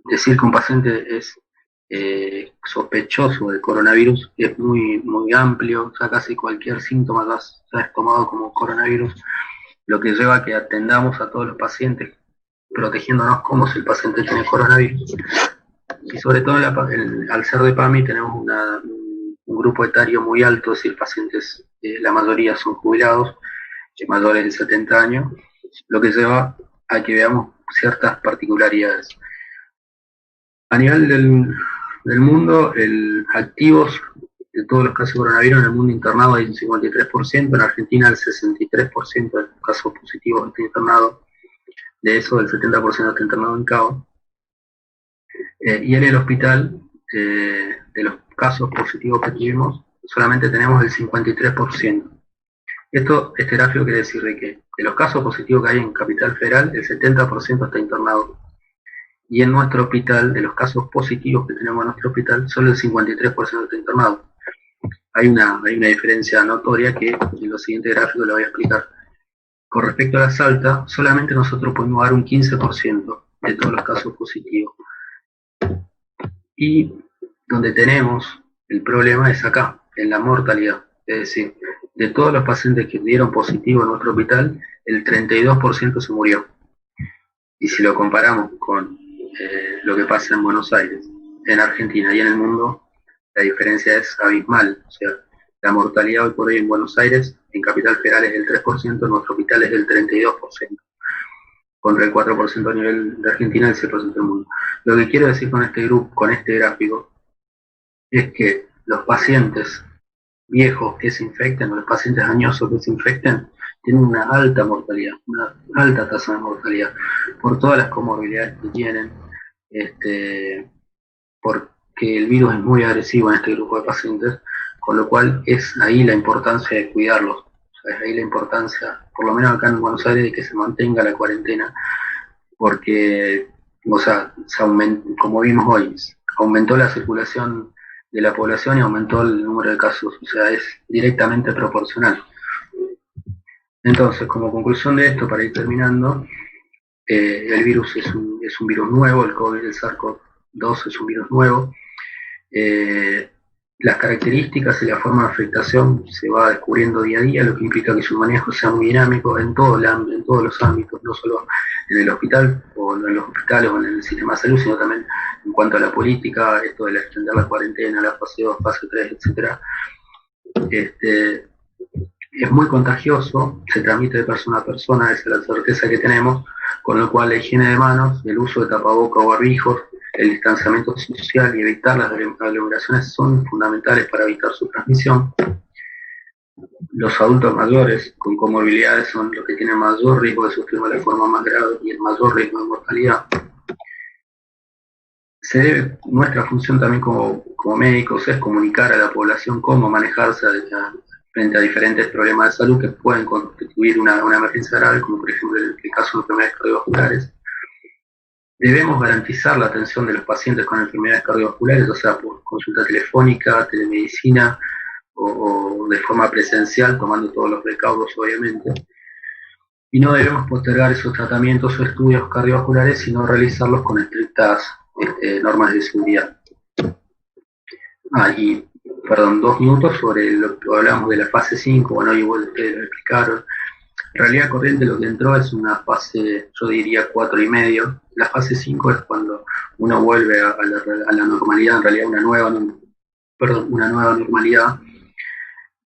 S2: decir que un paciente es sospechoso del coronavirus es muy, muy amplio. Ya casi cualquier síntoma ya es tomado como coronavirus, lo que lleva a que atendamos a todos los pacientes protegiéndonos como si el paciente tiene coronavirus. Y sobre todo al ser de PAMI tenemos un grupo etario muy alto, es decir, pacientes, la mayoría son jubilados, mayores de 70 años, lo que lleva a que veamos ciertas particularidades. A nivel del mundo, activos de todos los casos de coronavirus en el mundo internado hay un 53%, en Argentina el 63% de los casos positivos está internado, de eso el 70% está internado en CAO. Y en el hospital, de los casos positivos que tuvimos, solamente tenemos el 53%. Este gráfico quiere decir que de los casos positivos que hay en Capital Federal, el 70% está internado. Y en nuestro hospital, de los casos positivos que tenemos en nuestro hospital, solo el 53% está internado. Hay una diferencia notoria que en los siguientes gráficos lo voy a explicar. Con respecto a la Salta, solamente nosotros podemos dar un 15% de todos los casos positivos. Y donde tenemos el problema es acá, en la mortalidad. Es decir, de todos los pacientes que dieron positivo en nuestro hospital, el 32% se murió. Y si lo comparamos con lo que pasa en Buenos Aires, en Argentina y en el mundo, la diferencia es abismal. O sea, la mortalidad hoy por hoy en Buenos Aires, en Capital Federal es del 3%, en nuestro hospital es del 32%, contra el 4% a nivel de Argentina y el 6% del mundo. Lo que quiero decir con este gráfico, es que los pacientes viejos que se infecten, o los pacientes añosos que se infecten, tienen una alta mortalidad, una alta tasa de mortalidad, por todas las comorbilidades que tienen, porque el virus es muy agresivo en este grupo de pacientes, con lo cual es ahí la importancia de cuidarlos. O sea, es ahí la importancia, por lo menos acá en Buenos Aires, de que se mantenga la cuarentena, porque, o sea, como vimos hoy, aumentó la circulación de la población y aumentó el número de casos, o sea, es directamente proporcional. Entonces, como conclusión de esto, para ir terminando, el virus es un virus nuevo, el COVID, el SARS-CoV-2 es un virus nuevo. Las características y la forma de afectación se va descubriendo día a día, lo que implica que su manejo sea muy dinámico en todos los ámbitos, no solo en el hospital o en los hospitales o en el sistema de salud, sino también en cuanto a la política, esto de extender la cuarentena, la fase 2, fase 3, etc. Es muy contagioso, se transmite de persona a persona, esa es la certeza que tenemos, con lo cual la higiene de manos, el uso de tapabocas o barbijos, el distanciamiento social y evitar las aglomeraciones son fundamentales para evitar su transmisión. Los adultos mayores con comorbilidades son los que tienen mayor riesgo de sufrir de forma más grave y el mayor riesgo de mortalidad. Nuestra función también como médicos es comunicar a la población cómo manejarse frente a diferentes problemas de salud que pueden constituir una emergencia grave, como por ejemplo el caso de enfermedades cardiovasculares. Debemos garantizar la atención de los pacientes con enfermedades cardiovasculares, o sea, por consulta telefónica, telemedicina o de forma presencial, tomando todos los recaudos, obviamente. Y no debemos postergar esos tratamientos o estudios cardiovasculares, sino realizarlos con estrictas normas de seguridad. Perdón, 2 minutos sobre lo que hablamos de la fase 5, bueno, igual ustedes lo explicaron. En realidad corriente lo que entró es una fase, yo diría 4,5. La fase 5 es cuando uno vuelve a la normalidad, en realidad una nueva normalidad,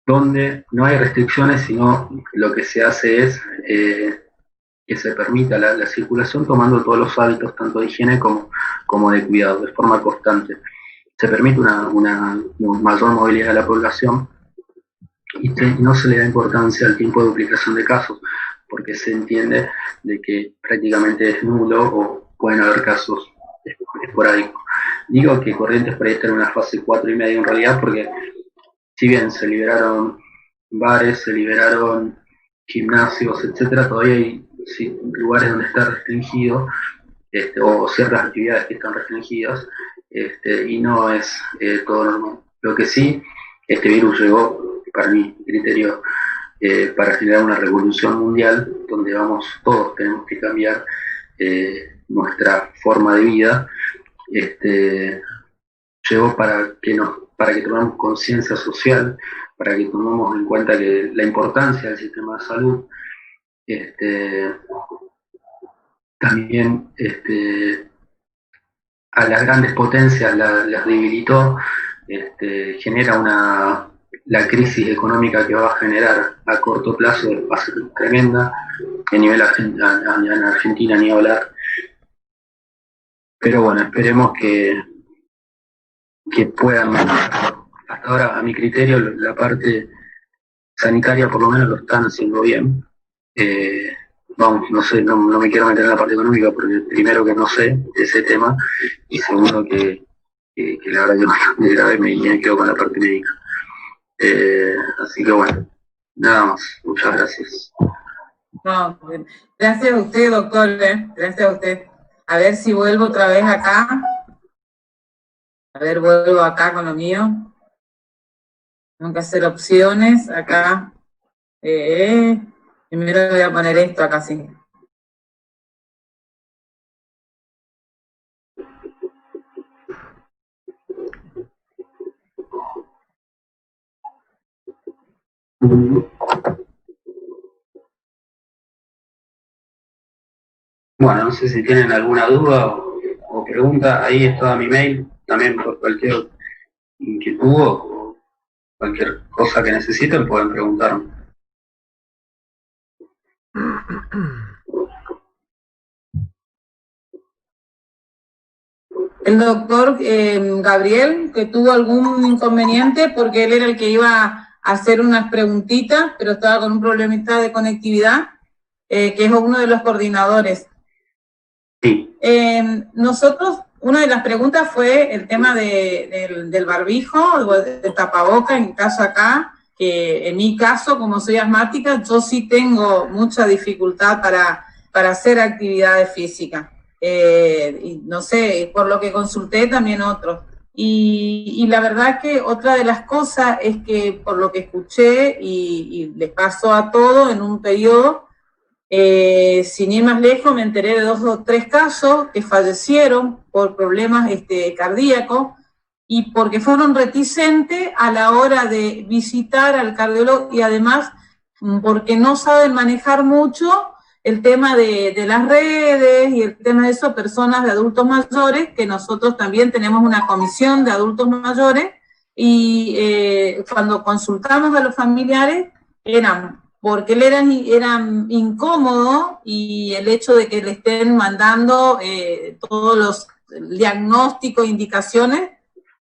S2: donde no hay restricciones, sino lo que se hace es que se permita la circulación tomando todos los hábitos, tanto de higiene como de cuidado, de forma constante. se permite una mayor movilidad de la población y no se le da importancia al tiempo de duplicación de casos, porque se entiende de que prácticamente es nulo o pueden haber casos esporádicos. Digo que Corrientes por ahí está en una fase 4,5 en realidad, porque si bien se liberaron bares, se liberaron gimnasios, etcétera, todavía hay lugares donde está restringido, o ciertas actividades que están restringidas, y no es todo normal. Lo que sí, este virus llegó, para mi criterio, para generar una revolución mundial, donde todos tenemos que cambiar nuestra forma de vida. Llegó para que tomemos conciencia social, para que tomemos en cuenta que la importancia del sistema de salud, también a las grandes potencias las debilitó, genera la crisis económica que va a generar a corto plazo va a ser tremenda, a nivel en Argentina ni hablar. Pero bueno, esperemos que puedan mejorar. Hasta ahora, a mi criterio, la parte sanitaria por lo menos lo están haciendo bien. No sé, no me quiero meter en la parte económica porque primero que no sé ese tema y segundo que la verdad que de grave me quedo con la parte médica. Así que bueno, nada más. Muchas gracias.
S1: No, gracias a usted, doctor. Gracias a usted. A ver si vuelvo otra vez acá. A ver, vuelvo acá con lo mío. Tengo que hacer opciones acá. Primero voy a poner esto acá, sí.
S2: Bueno, no sé si tienen alguna duda o pregunta. Ahí está mi mail, también por cualquier inquietud o cualquier cosa que necesiten pueden preguntarme.
S1: El doctor Gabriel, que tuvo algún inconveniente porque él era el que iba a hacer unas preguntitas, pero estaba con un problemita de conectividad, que es uno de los coordinadores.
S2: Sí.
S1: Nosotros, una de las preguntas fue el tema del barbijo, o del tapaboca, en caso acá, que en mi caso, como soy asmática, yo sí tengo mucha dificultad para hacer actividades físicas. Y no sé, por lo que consulté también otros. Y la verdad que otra de las cosas es que por lo que escuché y les pasó a todos en un periodo, sin ir más lejos me enteré de 2 o 3 casos que fallecieron por problemas cardíacos y porque fueron reticentes a la hora de visitar al cardiólogo y además porque no saben manejar mucho el tema de las redes y el tema de eso, personas de adultos mayores, que nosotros también tenemos una comisión de adultos mayores, y cuando consultamos a los familiares, porque eran incómodos, y el hecho de que le estén mandando todos los diagnósticos, indicaciones,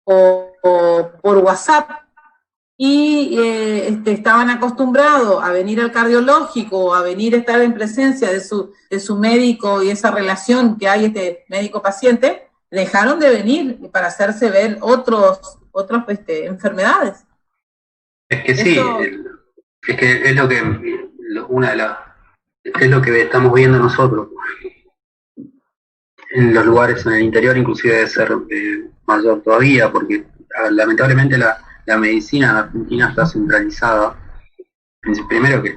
S1: por WhatsApp, y estaban acostumbrados a venir al cardiológico, a venir a estar en presencia de su médico y esa relación que hay médico-paciente, dejaron de venir para hacerse ver otras enfermedades.
S2: Es que sí, es que es lo que es lo que estamos viendo nosotros en los lugares en el interior, inclusive debe ser mayor todavía, porque lamentablemente la medicina en Argentina está centralizada. Primero que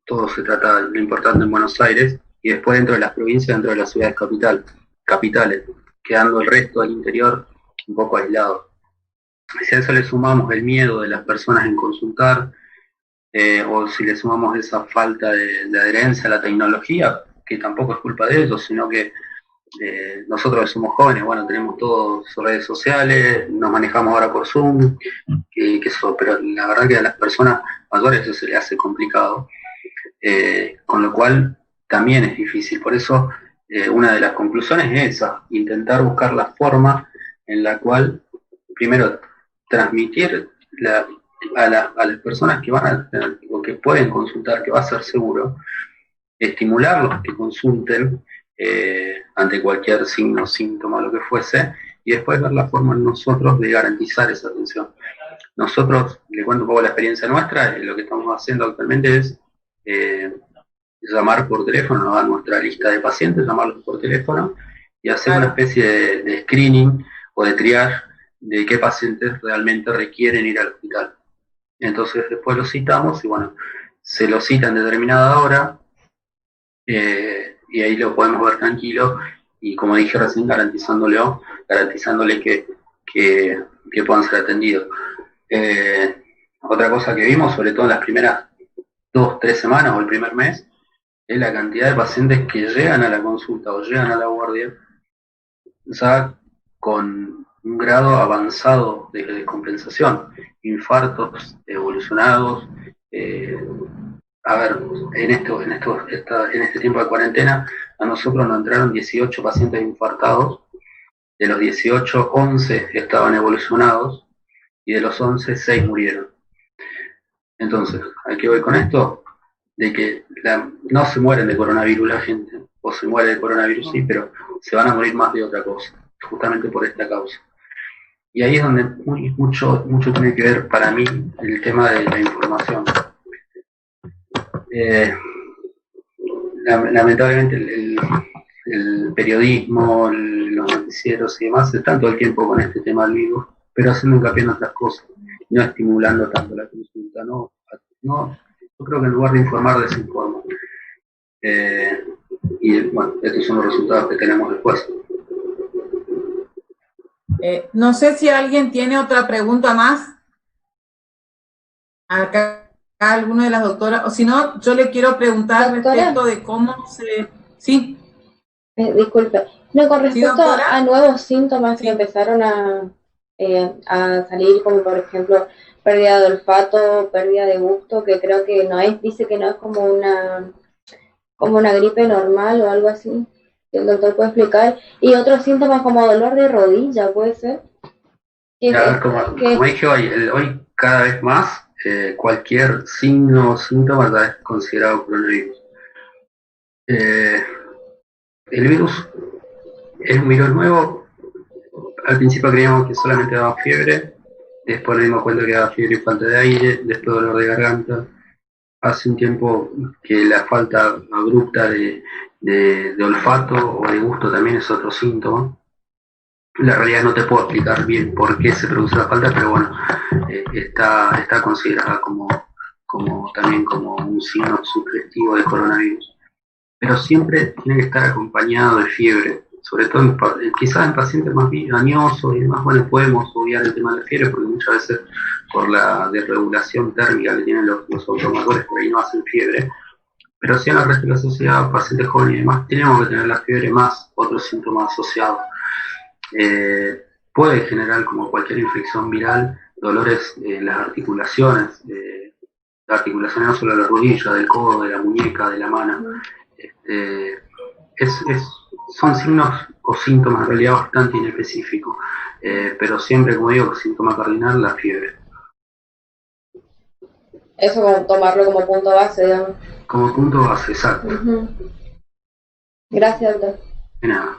S2: todo se trata de lo importante en Buenos Aires, y después dentro de las provincias, dentro de las ciudades capitales, quedando el resto del interior un poco aislado. Si a eso le sumamos el miedo de las personas en consultar, o si le sumamos esa falta de adherencia a la tecnología, que tampoco es culpa de ellos, sino que nosotros que somos jóvenes, bueno, tenemos todas redes sociales, nos manejamos ahora por Zoom, pero la verdad que a las personas mayores eso se les hace complicado, con lo cual también es difícil. Por eso una de las conclusiones es esa, intentar buscar la forma en la cual primero, transmitir a las personas que van a tener, o que pueden consultar, que va a ser seguro, estimularlos que consulten ante cualquier signo, síntoma, lo que fuese, y después ver la forma en nosotros de garantizar esa atención. Nosotros, le cuento un poco la experiencia nuestra, lo que estamos haciendo actualmente es llamar por teléfono, nos dan nuestra lista de pacientes, llamarlos por teléfono y hacer una especie de screening o de triage de qué pacientes realmente requieren ir al hospital. Entonces después los citamos y bueno, se los cita en determinada hora y ahí lo podemos ver tranquilo y como dije recién, garantizándole que puedan ser atendidos. Otra cosa que vimos, sobre todo en las primeras 2-3 semanas o el primer mes, es la cantidad de pacientes que llegan a la consulta o llegan a la guardia ya con un grado avanzado de descompensación, infartos evolucionados. A ver, en este tiempo de cuarentena a nosotros nos entraron 18 pacientes infartados, de los 18, 11 estaban evolucionados y de los 11, 6 murieron. Entonces, ¿a qué voy con esto? De que no se mueren de coronavirus la gente, o se muere de coronavirus sí, pero se van a morir más de otra cosa, justamente por esta causa. Y ahí es donde mucho tiene que ver para mí el tema de la información. Lamentablemente el periodismo, los noticieros y demás están todo el tiempo con este tema del virus, pero haciendo hincapié en otras cosas, no estimulando tanto la consulta, no, yo creo que en lugar de informar desinforma. Y bueno, estos son los resultados que tenemos después.
S1: No sé si alguien tiene otra pregunta más. Acá alguna de las doctoras, o si no, yo le quiero preguntar respecto de cómo se... Sí.
S5: Disculpe. No, con respecto a nuevos síntomas que empezaron a salir, como por ejemplo pérdida de olfato, pérdida de gusto, que creo que no es, dice que no es como una gripe normal o algo así. El doctor puede explicar. Y otros síntomas como dolor de rodilla, ¿puede ser?
S2: Como dije hoy cada vez más, cualquier signo o síntoma ya es considerado coronavirus. El virus es un virus nuevo. Al principio creíamos que solamente daba fiebre, después nos dimos cuenta que daba fiebre y falta de aire, después dolor de garganta. Hace un tiempo que la falta abrupta de olfato o de gusto también es otro síntoma. La realidad no te puedo explicar bien por qué se produce la falta, pero bueno, está considerada también como un signo sugestivo de coronavirus. Pero siempre tiene que estar acompañado de fiebre, sobre todo quizás en pacientes más dañosos y demás. Bueno, podemos obviar el tema de la fiebre porque muchas veces por la desregulación térmica que tienen los automotores por ahí no hacen fiebre. Pero si en el resto de la sociedad, pacientes jóvenes y demás, tenemos que tener la fiebre más otros síntomas asociados. Puede generar, como cualquier infección viral, dolores en las articulaciones, no solo de la rodilla, del codo, de la muñeca, de la mano. Son signos o síntomas en realidad bastante inespecíficos, pero siempre, como digo, síntoma cardinal, la fiebre.
S5: Eso como tomarlo como punto base, digamos.
S2: Como punto base, exacto.
S5: Gracias, doctor.
S2: De nada.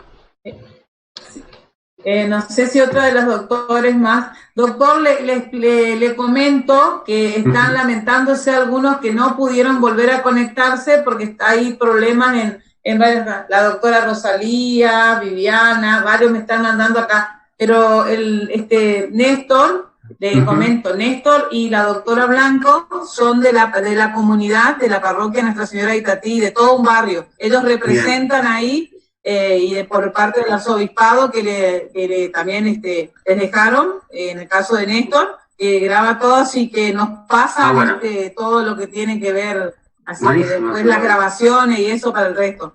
S1: No sé si otra de los doctores más. Doctor, le comento que están lamentándose algunos que no pudieron volver a conectarse porque hay problemas en varias. La doctora Rosalía, Viviana, varios me están mandando acá. Pero Néstor, le comento, Néstor y la doctora Blanco son de la comunidad, de la parroquia Nuestra Señora de Itatí, de todo un barrio. Ellos representan ahí. Y por parte del arzobispado que también les dejaron, en el caso de Néstor, graba todo, así que nos pasa todo lo que tiene que ver, así que después las grabaciones y eso para el resto.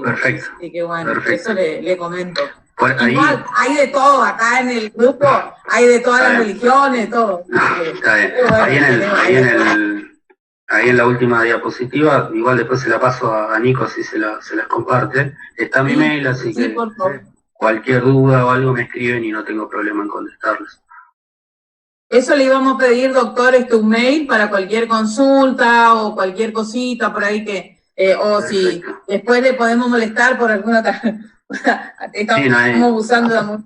S2: Perfecto.
S1: Así que bueno,
S2: perfecto.
S1: Eso le comento.
S2: Igual,
S1: hay de todo, acá en el grupo hay de todas las religiones, todo.
S2: Está bien. Bueno, ahí en la última diapositiva, igual después se la paso a Nico si se las comparte. Está mi mail, así que cualquier duda o algo me escriben y no tengo problema en contestarles.
S1: Eso le íbamos a pedir, doctor, un mail para cualquier consulta o cualquier cosita por ahí que, o si después le podemos molestar por alguna otra, estamos usando,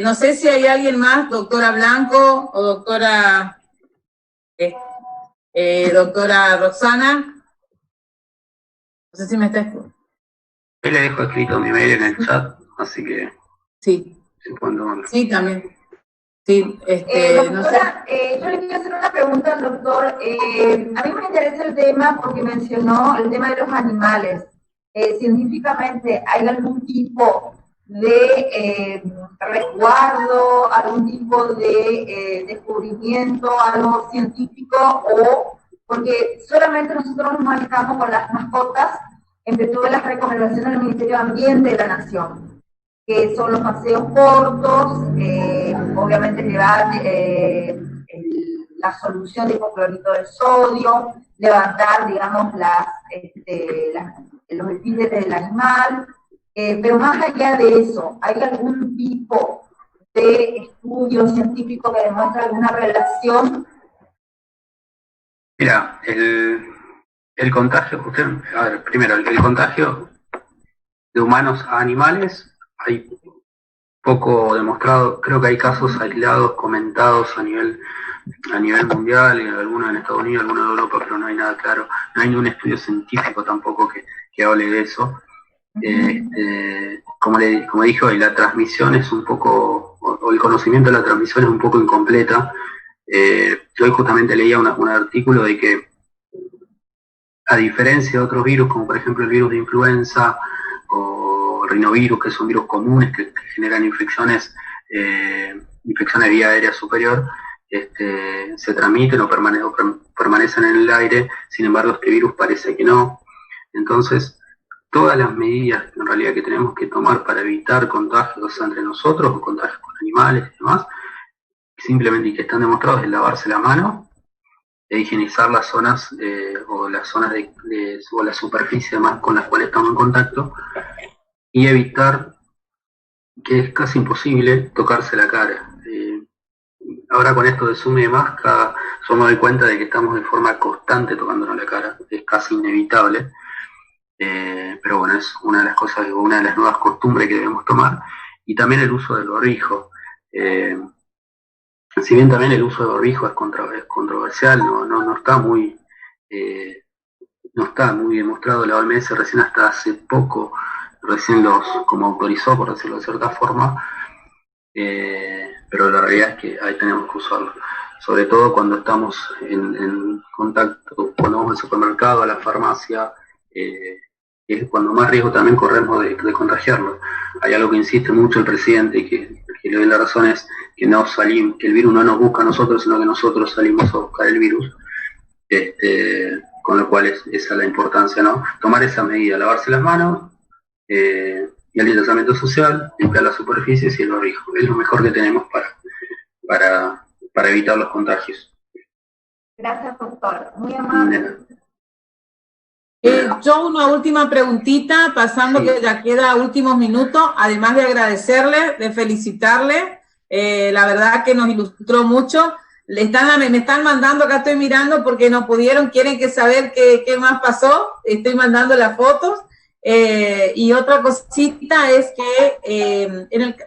S1: no sé si hay alguien más, doctora Blanco o doctora Roxana, no sé si me está escuchando.
S2: Yo le dejo escrito mi mail en el chat, así que...
S1: Sí. Sí, también. Sí,
S6: doctora, no sé. Yo le quiero hacer una pregunta al doctor. A mí me interesa el tema porque mencionó el tema de los animales. Científicamente, ¿hay algún tipo de resguardo, algún tipo de descubrimiento, algo científico? O porque solamente nosotros nos manejamos con las mascotas en virtud de las recomendaciones del Ministerio de Ambiente de la Nación, que son los paseos cortos, obviamente llevar la solución de hipoclorito de sodio, levantar, digamos, los epítetes del animal, pero más allá de eso, ¿hay algún tipo de estudio científico que demuestre alguna relación?
S2: Mira, el contagio, primero, el contagio de humanos a animales, hay poco demostrado, creo que hay casos aislados, comentados a nivel mundial, algunos en Estados Unidos, algunos en Europa, pero no hay nada claro, no hay ningún estudio científico tampoco que hable de eso. Como dije hoy, la transmisión es un poco, o el conocimiento de la transmisión es un poco incompleta. Yo hoy justamente leía un artículo de que, a diferencia de otros virus, como por ejemplo el virus de influenza o rinovirus, que son virus comunes que generan infecciones vía aérea superior, se transmiten o permanecen en el aire. Sin embargo, este virus parece que no. Entonces, todas las medidas en realidad que tenemos que tomar para evitar contagios entre nosotros o contagios con animales y demás, simplemente, y que están demostrados, es lavarse la mano e higienizar las zonas o las zonas o la superficie más con las cuales estamos en contacto, y evitar, que es casi imposible, tocarse la cara. Ahora con esto de Zoom y demás, yo me doy cuenta de que estamos de forma constante tocándonos la cara, es casi inevitable, pero bueno, es una de las cosas, una de las nuevas costumbres que debemos tomar. Y también el uso del barbijo. Si bien también el uso de barbijo es controversial, no está muy demostrado. La OMS recién hasta hace poco, como autorizó, por decirlo de cierta forma, pero la realidad es que ahí tenemos que usarlo, sobre todo cuando estamos en contacto, cuando vamos al supermercado, a la farmacia, es cuando más riesgo también corremos de contagiarlo. Hay algo que insiste mucho el presidente y que le doy la razón, es que que el virus no nos busca a nosotros, sino que nosotros salimos a buscar el virus. Con lo cual esa es la importancia, ¿no? Tomar esa medida, lavarse las manos, y el distanciamiento social, limpiar las superficies y el barbijo. Es lo mejor que tenemos para evitar los contagios.
S6: Gracias, doctor. Muy amable.
S1: Yo una última preguntita, pasando que ya queda últimos minutos, además de agradecerle, de felicitarle, la verdad que nos ilustró mucho. Me están mandando, acá estoy mirando porque no pudieron, quieren saber qué más pasó, estoy mandando las fotos. Y otra cosita es que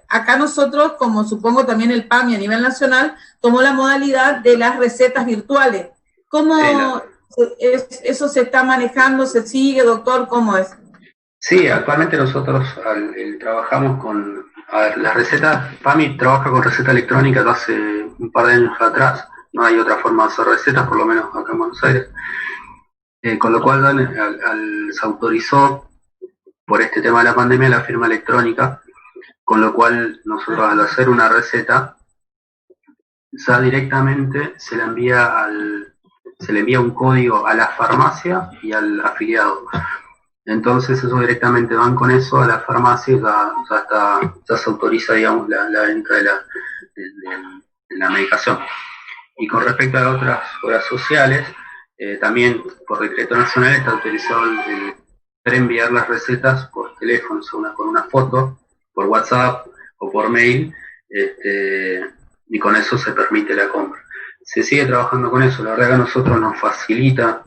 S1: acá nosotros, como supongo también el PAMI a nivel nacional, tomó la modalidad de las recetas virtuales. ¿Cómo eso se está manejando? ¿Se sigue, doctor? ¿Cómo es?
S2: Sí, actualmente nosotros trabajamos con... A ver, las recetas, PAMI trabaja con receta electrónica desde hace un par de años atrás. No hay otra forma de hacer recetas, por lo menos acá en Buenos Aires. Con lo cual se autorizó por este tema de la pandemia la firma electrónica, con lo cual nosotros al hacer una receta, ya directamente se le envía un código a la farmacia y al afiliado. Entonces ellos directamente van con eso a la farmacia y ya se autoriza, digamos, la venta de la medicación. Y con respecto a otras obras sociales, también por decreto nacional está autorizado el enviar las recetas por teléfono, con una foto, por WhatsApp o por mail, y con eso se permite la compra. Se sigue trabajando con eso, la verdad que a nosotros nos facilita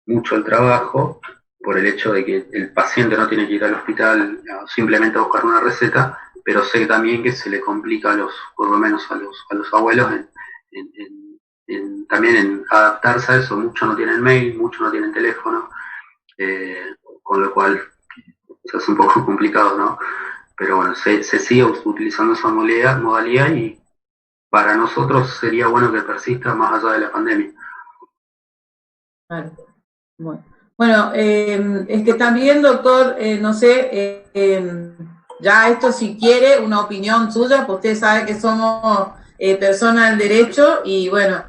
S2: mucho el trabajo por el hecho de que el paciente no tiene que ir al hospital simplemente a buscar una receta, pero sé también que se le complica por lo menos a los abuelos también en adaptarse a eso. Muchos no tienen mail, muchos no tienen teléfono, con lo cual se hace un poco complicado, ¿no? Pero bueno, se sigue utilizando esa modalidad y para nosotros sería bueno que persista más allá de la pandemia.
S1: Claro. Bueno, es que también, doctor, no sé, ya esto si quiere una opinión suya, pues usted sabe que somos personas del derecho y bueno,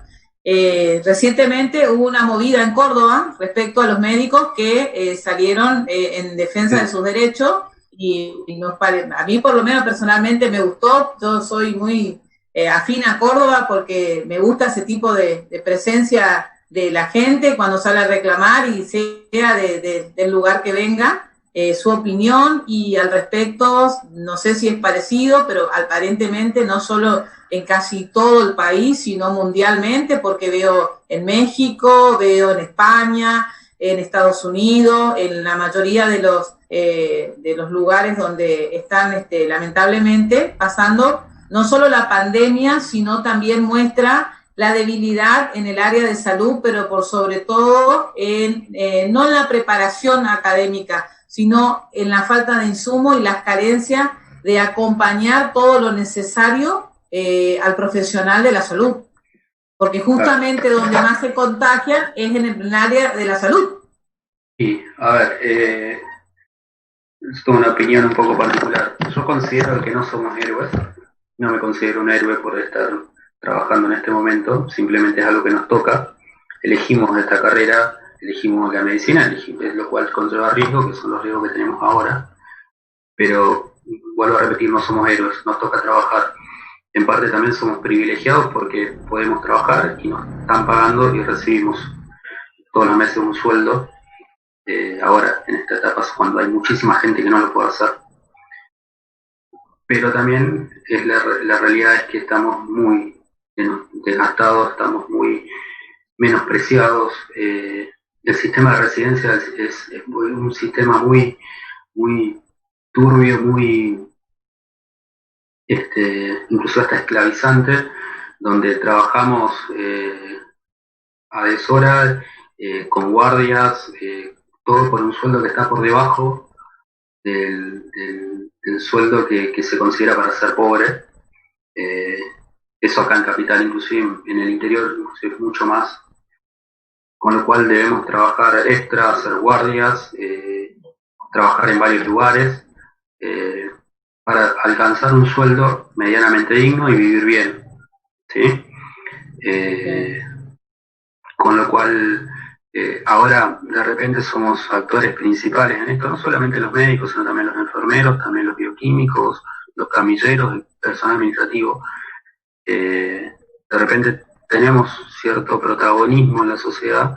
S1: recientemente hubo una movida en Córdoba respecto a los médicos que salieron en defensa de sus derechos y a mí por lo menos personalmente me gustó. Yo soy muy afín a Córdoba porque me gusta ese tipo de presencia de la gente cuando sale a reclamar y sea del lugar que venga, su opinión, y al respecto, no sé si es parecido, pero aparentemente no solo en casi todo el país, sino mundialmente, porque veo en México, veo en España, en Estados Unidos, en la mayoría de los lugares donde están lamentablemente pasando no solo la pandemia, sino también muestra la debilidad en el área de salud, pero por sobre todo no en la preparación académica, sino en la falta de insumo y las carencias de acompañar todo lo necesario al profesional de la salud. Porque justamente donde más se contagia es en el área de la salud.
S2: Sí, a ver, es una opinión un poco particular. Yo considero que no somos héroes, no me considero un héroe por estar trabajando en este momento, simplemente es algo que nos toca. Elegimos esta carrera, elegimos la medicina, lo cual conlleva riesgos, que son los riesgos que tenemos ahora, pero vuelvo a repetir, no somos héroes, nos toca trabajar. En parte también somos privilegiados porque podemos trabajar y nos están pagando y recibimos todos los meses un sueldo, ahora en esta etapa cuando hay muchísima gente que no lo puede hacer. Pero también la realidad es que estamos muy desgastados, estamos muy menospreciados. El sistema de residencia es un sistema muy, muy turbio, muy incluso hasta esclavizante, donde trabajamos a deshora, con guardias, todo por un sueldo que está por debajo del sueldo que se considera para ser pobre. Eso acá en Capital, inclusive en el interior, inclusive mucho más, con lo cual debemos trabajar extra, hacer guardias, trabajar en varios lugares, para alcanzar un sueldo medianamente digno y vivir bien, ¿sí? Con lo cual, ahora de repente somos actores principales en esto, no solamente los médicos, sino también los enfermeros, también los bioquímicos, los camilleros, el personal administrativo. De repente tenemos cierto protagonismo en la sociedad,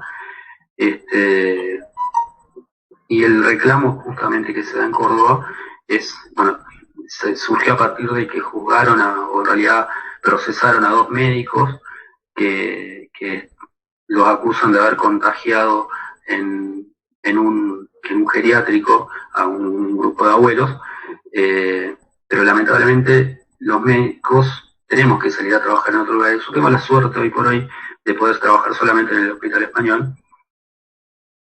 S2: y el reclamo justamente que se da en Córdoba se surgió a partir de que juzgaron o en realidad procesaron a 2 médicos que los acusan de haber contagiado en un geriátrico a un grupo de abuelos, pero lamentablemente los médicos tenemos que salir a trabajar en otro lugar. Yo tengo la suerte hoy por hoy de poder trabajar solamente en el Hospital Español,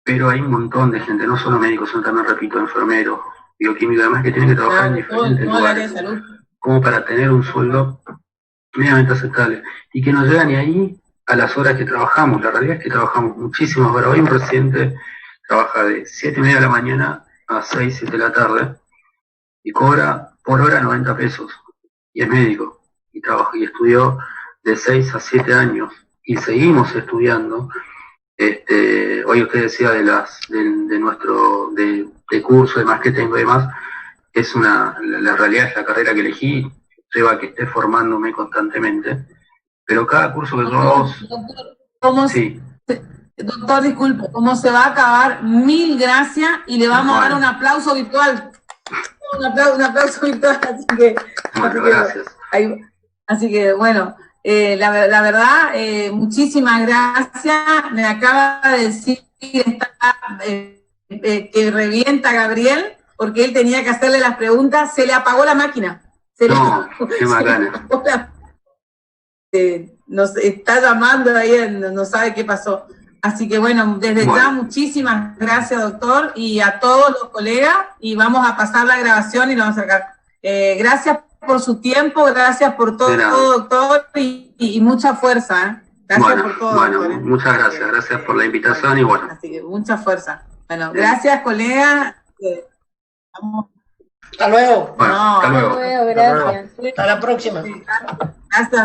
S2: pero hay un montón de gente, no solo médicos, sino también, repito, enfermeros, bioquímicos, además, que tienen que trabajar en diferentes lugares, como para tener un sueldo medianamente aceptable, y que no llega ni ahí a las horas que trabajamos. La realidad es que trabajamos muchísimas horas. Hoy un residente trabaja de 7:30 de la mañana a 6, 7 de la tarde, y cobra por hora 90 pesos, y es médico, y trabaja y estudió de 6 a 7 años, y seguimos estudiando. Hoy usted decía de nuestro curso, demás que tengo y demás, la realidad es la carrera que elegí, lleva a que esté formándome constantemente, pero cada curso que yo hago...
S1: Doctor, disculpe, ¿cómo se va a acabar? Mil gracias, y le vamos a dar un aplauso virtual. Un aplauso virtual, así que...
S2: Bueno, gracias.
S1: Así que, bueno, la verdad, muchísimas gracias. Me acaba de decir que revienta a Gabriel, porque él tenía que hacerle las preguntas. Se le apagó la máquina.
S2: Qué bacana.
S1: Nos está llamando ahí, no sabe qué pasó. Así que bueno, desde ya muchísimas gracias, doctor, y a todos los colegas, y vamos a pasar la grabación y lo vamos a sacar. Gracias por su tiempo, gracias por todo, doctor, y mucha fuerza. Gracias por todo, doctor.
S2: Muchas gracias por la invitación y bueno.
S1: Así que mucha fuerza. Bueno, gracias, colega.
S4: Hasta luego.
S2: Bueno, hasta luego.
S5: Gracias.
S4: Hasta la próxima.
S1: Gracias,